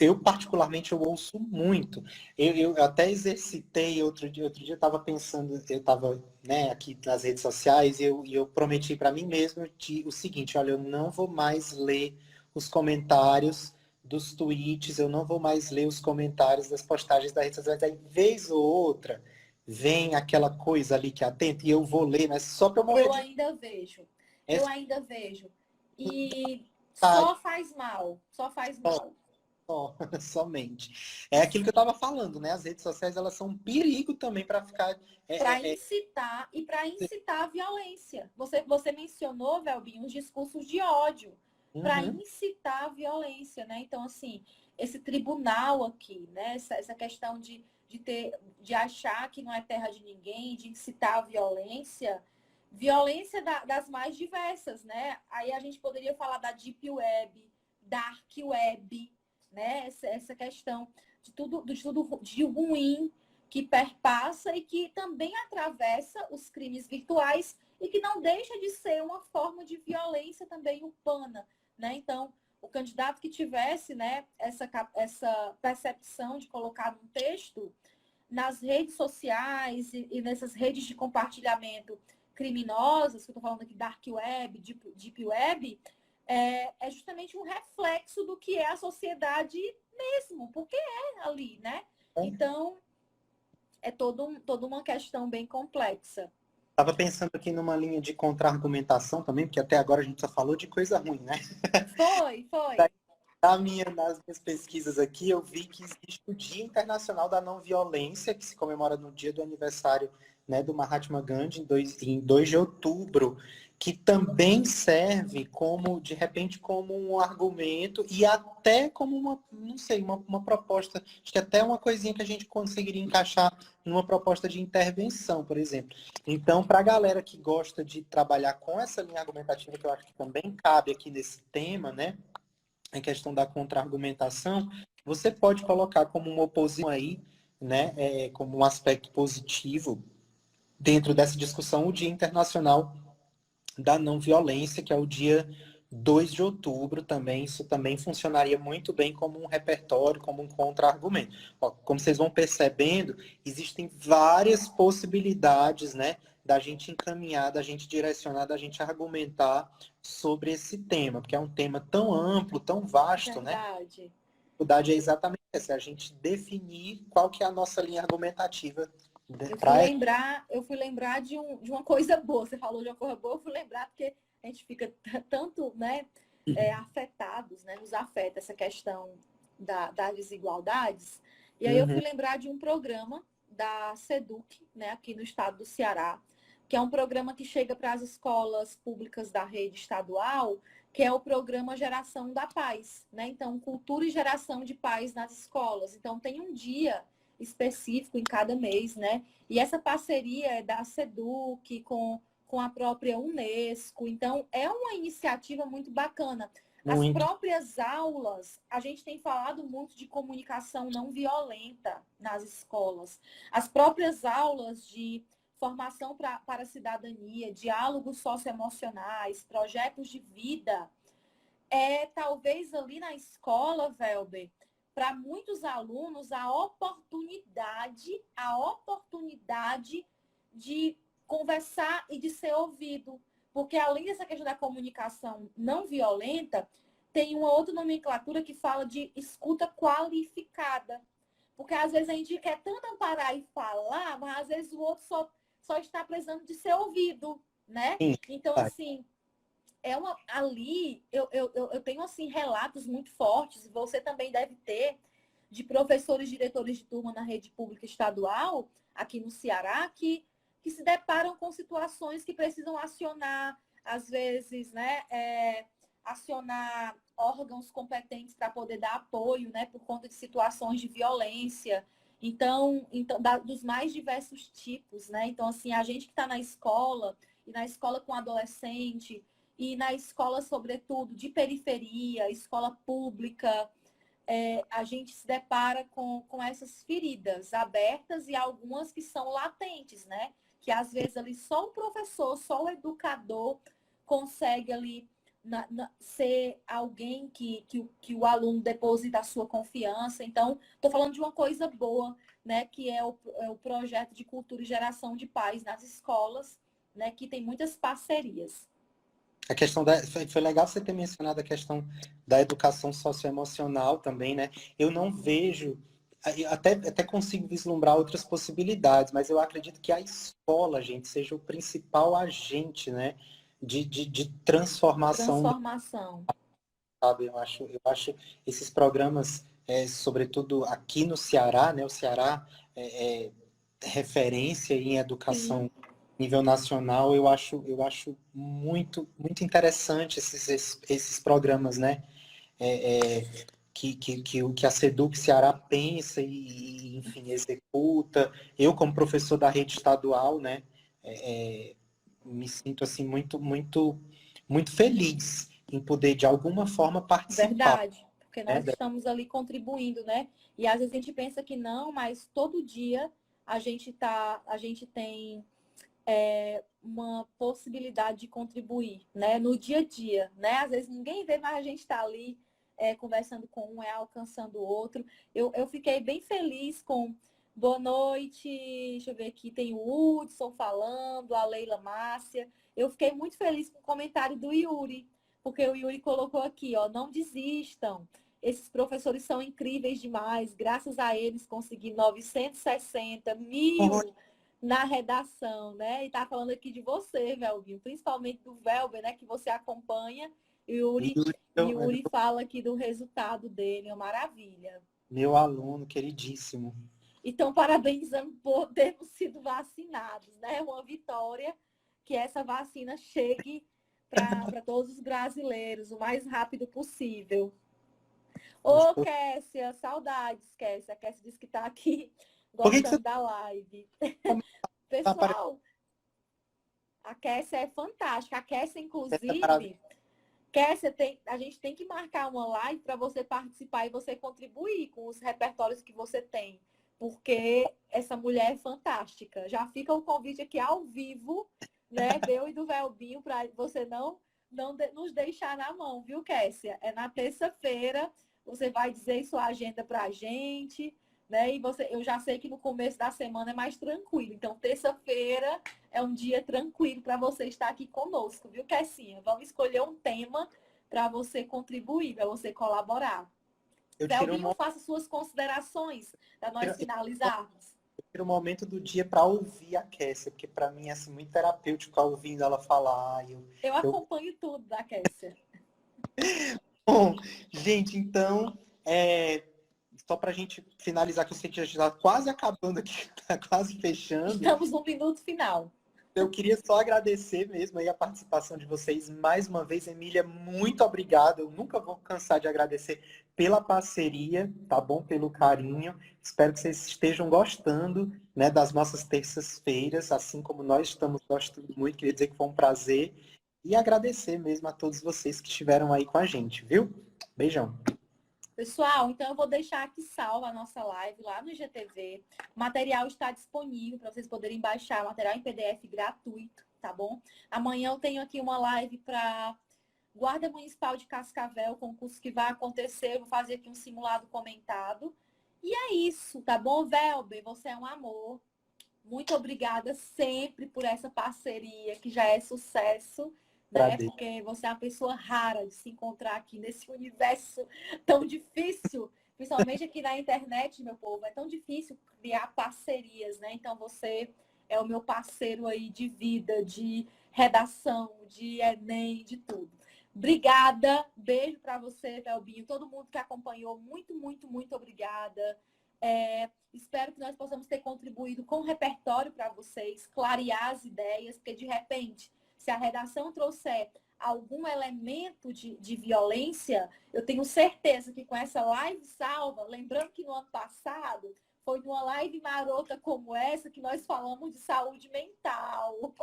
eu particularmente eu ouço muito. Eu até exercitei outro dia eu estava pensando, eu estava, né, aqui nas redes sociais e eu prometi para mim mesmo o seguinte, olha, eu não vou mais ler os comentários dos tweets, eu não vou mais ler os comentários das postagens da rede social, aí vez ou outra vem aquela coisa ali que atenta e eu vou ler, mas só para eu morrer Eu de ainda vejo. é Eu ainda vejo. E vontade só faz mal. Só faz mal. só, somente. É aquilo que eu estava falando, né? As redes sociais elas são um perigo também para ficar Para é, é, incitar e para incitar a violência. Você mencionou, Velbinho, os discursos de ódio para uhum, incitar a violência, né? Então, assim, esse tribunal aqui, né? Essa questão de achar que não é terra de ninguém, de incitar a violência, das mais diversas, né? Aí a gente poderia falar da Deep Web, Dark Web, né? Essa questão de tudo de ruim que perpassa e que também atravessa os crimes virtuais e que não deixa de ser uma forma de violência também urbana, né? Então, o candidato que tivesse, né, essa percepção de colocar um texto nas redes sociais e nessas redes de compartilhamento criminosas, que eu estou falando aqui, Dark Web, Deep Web, é justamente um reflexo do que é a sociedade mesmo, porque é ali, né? Então, é toda uma questão bem complexa. Estava pensando aqui numa linha de contra-argumentação também, porque até agora a gente só falou de coisa ruim, né? Foi. Nas minhas pesquisas aqui, eu vi que existe o Dia Internacional da Não Violência, que se comemora no dia do aniversário, né, do Mahatma Gandhi, em 2 de outubro, que também serve como, de repente, como um argumento e até como uma, não sei, uma proposta, acho que até uma coisinha que a gente conseguiria encaixar numa proposta de intervenção, por exemplo. Então, para a galera que gosta de trabalhar com essa linha argumentativa, que eu acho que também cabe aqui nesse tema, né? A questão da contra-argumentação, você pode colocar como uma oposição aí, né, como um aspecto positivo dentro dessa discussão o Dia Internacional da Não Violência, que é o dia 2 de outubro também. Isso também funcionaria muito bem como um repertório, como um contra-argumento. Ó, como vocês vão percebendo, existem várias possibilidades, né, da gente encaminhar, da gente direcionar, da gente argumentar sobre esse tema, porque é um tema tão amplo, tão vasto, né? Verdade. A dificuldade é exatamente essa, é a gente definir qual que é a nossa linha argumentativa para Eu fui lembrar de uma coisa boa. Você falou de uma coisa boa, eu fui lembrar porque a gente fica tanto, né, afetados, né, nos afeta essa questão das desigualdades. E aí eu uhum. fui lembrar de um programa da SEDUC, né, aqui no estado do Ceará, que é um programa que chega para as escolas públicas da rede estadual, que é o programa Geração da Paz, né? Então, cultura e geração de paz nas escolas. Então, tem um dia específico em cada mês, né? E essa parceria é da SEDUC com a própria Unesco. Então, é uma iniciativa muito bacana. As Muito. próprias aulas, a gente tem falado muito de comunicação não violenta nas escolas. As próprias aulas de formação para a cidadania, diálogos socioemocionais, projetos de vida, talvez ali na escola, Velber, para muitos alunos, a oportunidade de conversar e de ser ouvido. Porque além dessa questão da comunicação não violenta, tem uma outra nomenclatura que fala de escuta qualificada. Porque às vezes a gente quer tanto amparar e falar, mas às vezes o outro só está precisando de ser ouvido, né? Sim, Então, assim, ali eu tenho assim relatos muito fortes, e você também deve ter, de professores, diretores de turma na rede pública estadual, aqui no Ceará, que se deparam com situações que precisam acionar, às vezes, né, acionar órgãos competentes para poder dar apoio, né, por conta de situações de violência. Então dos mais diversos tipos, né? Então, assim, a gente que está na escola e na escola com adolescente, e na escola, sobretudo, de periferia, escola pública, a gente se depara com essas feridas abertas e algumas que são latentes, né? Que às vezes ali só o professor, só o educador consegue ali ser alguém que o aluno deposita a sua confiança. Então, estou falando de uma coisa boa, né? Que é o projeto de cultura e geração de paz nas escolas, né? Que tem muitas parcerias. A questão foi legal você ter mencionado a questão da educação socioemocional também, né? Eu não vejo, até consigo vislumbrar outras possibilidades, mas eu acredito que a escola, gente, seja o principal agente, né? De transformação, Transformação. sabe? Eu acho esses programas, sobretudo aqui no Ceará, né? O Ceará é referência em Sim. educação nível nacional. Eu acho muito, muito interessante esses programas, né? É, é, que a Seduc Ceará pensa e, enfim, executa. Eu, como professor da rede estadual, né? Me sinto, assim, muito, muito, muito feliz em poder, de alguma forma, participar, Verdade, porque né? nós estamos ali contribuindo, né? E às vezes a gente pensa que não, mas todo dia a gente tem uma possibilidade de contribuir, né? No dia a dia, né? Às vezes ninguém vê, mas a gente está ali conversando com um, alcançando o outro. Eu fiquei bem feliz com boa noite, deixa eu ver aqui, tem o Hudson falando, a Leila Márcia. Eu fiquei muito feliz com o comentário do Yuri, porque o Yuri colocou aqui, ó, não desistam. Esses professores são incríveis demais. Graças a eles consegui 960 mil na redação, né? E tá falando aqui de você, Velbinho, principalmente do Velber, né? Que você acompanha. Yuri fala aqui do resultado dele, é uma maravilha. Meu aluno queridíssimo. Então, parabenizando por termos sido vacinados, né? Uma vitória que essa vacina chegue para todos os brasileiros o mais rápido possível. Ô, Kessia, saudades, Kessia. A Kessia disse que está aqui Por que você gostando da live. tá aparecendo Pessoal, a Kessia é fantástica. A Kessia, maravilhosa? inclusive, a gente tem que marcar uma live para você participar e você contribuir com os repertórios que você tem. Porque essa mulher é fantástica. Já fica o convite aqui ao vivo, né? Meu e do Velbinho, para você não nos deixar na mão, viu, Kessia? É na terça-feira, você vai dizer sua agenda para a gente, né? E eu já sei que no começo da semana é mais tranquilo. Então, terça-feira é um dia tranquilo para você estar aqui conosco, viu, Kessinha? Vamos escolher um tema para você contribuir, para você colaborar. Eu tiro Velbinho, faça suas considerações para nós finalizarmos. um momento do dia para ouvir a Kessia, porque para mim é assim, muito terapêutico ficar ouvindo ela falar. Eu acompanho tudo da Kessia. Bom, gente, então, só para a gente finalizar, que eu sei que já está quase acabando aqui, está quase fechando. Estamos no minuto final. Eu queria só agradecer mesmo aí a participação de vocês mais uma vez. Emília, muito obrigado. Eu nunca vou cansar de agradecer pela parceria, tá bom? Pelo carinho. Espero que vocês estejam gostando, né, das nossas terças-feiras, assim como nós estamos gostando muito. Queria dizer que foi um prazer e agradecer mesmo a todos vocês que estiveram aí com a gente, viu? Beijão. Pessoal, então eu vou deixar aqui salva a nossa live lá no IGTV. O material está disponível para vocês poderem baixar, material em PDF gratuito, tá bom? Amanhã eu tenho aqui uma live para Guarda Municipal de Cascavel, concurso que vai acontecer. Eu vou fazer aqui um simulado comentado. E é isso, tá bom, Velber? Você é um amor. Muito obrigada sempre por essa parceria, que já é sucesso, né? Agradeço. Porque você é uma pessoa rara de se encontrar aqui nesse universo tão difícil, principalmente aqui na internet, meu povo. É tão difícil criar parcerias, né? Então você é o meu parceiro aí de vida, de redação, de Enem, de tudo. Obrigada, beijo para você, Velbinho, todo mundo que acompanhou, muito, muito, muito obrigada. Espero que nós possamos ter contribuído com o repertório para vocês, clarear as ideias, porque de repente, se a redação trouxer algum elemento de violência, eu tenho certeza que com essa live salva, lembrando que no ano passado Foi numa live marota como essa que nós falamos de saúde mental.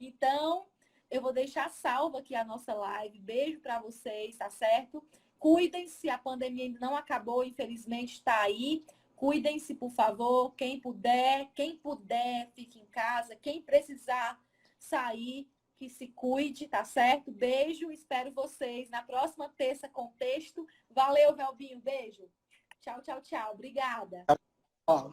Então, eu vou deixar salva aqui a nossa live. Beijo para vocês, tá certo? Cuidem-se, a pandemia ainda não acabou, infelizmente está aí. Cuidem-se, por favor. Quem puder, fique em casa. Quem precisar sair, que se cuide, tá certo? Beijo, espero vocês na próxima terça com texto. Valeu, Velbinho, beijo. Tchau, tchau, tchau. Obrigada. Ó,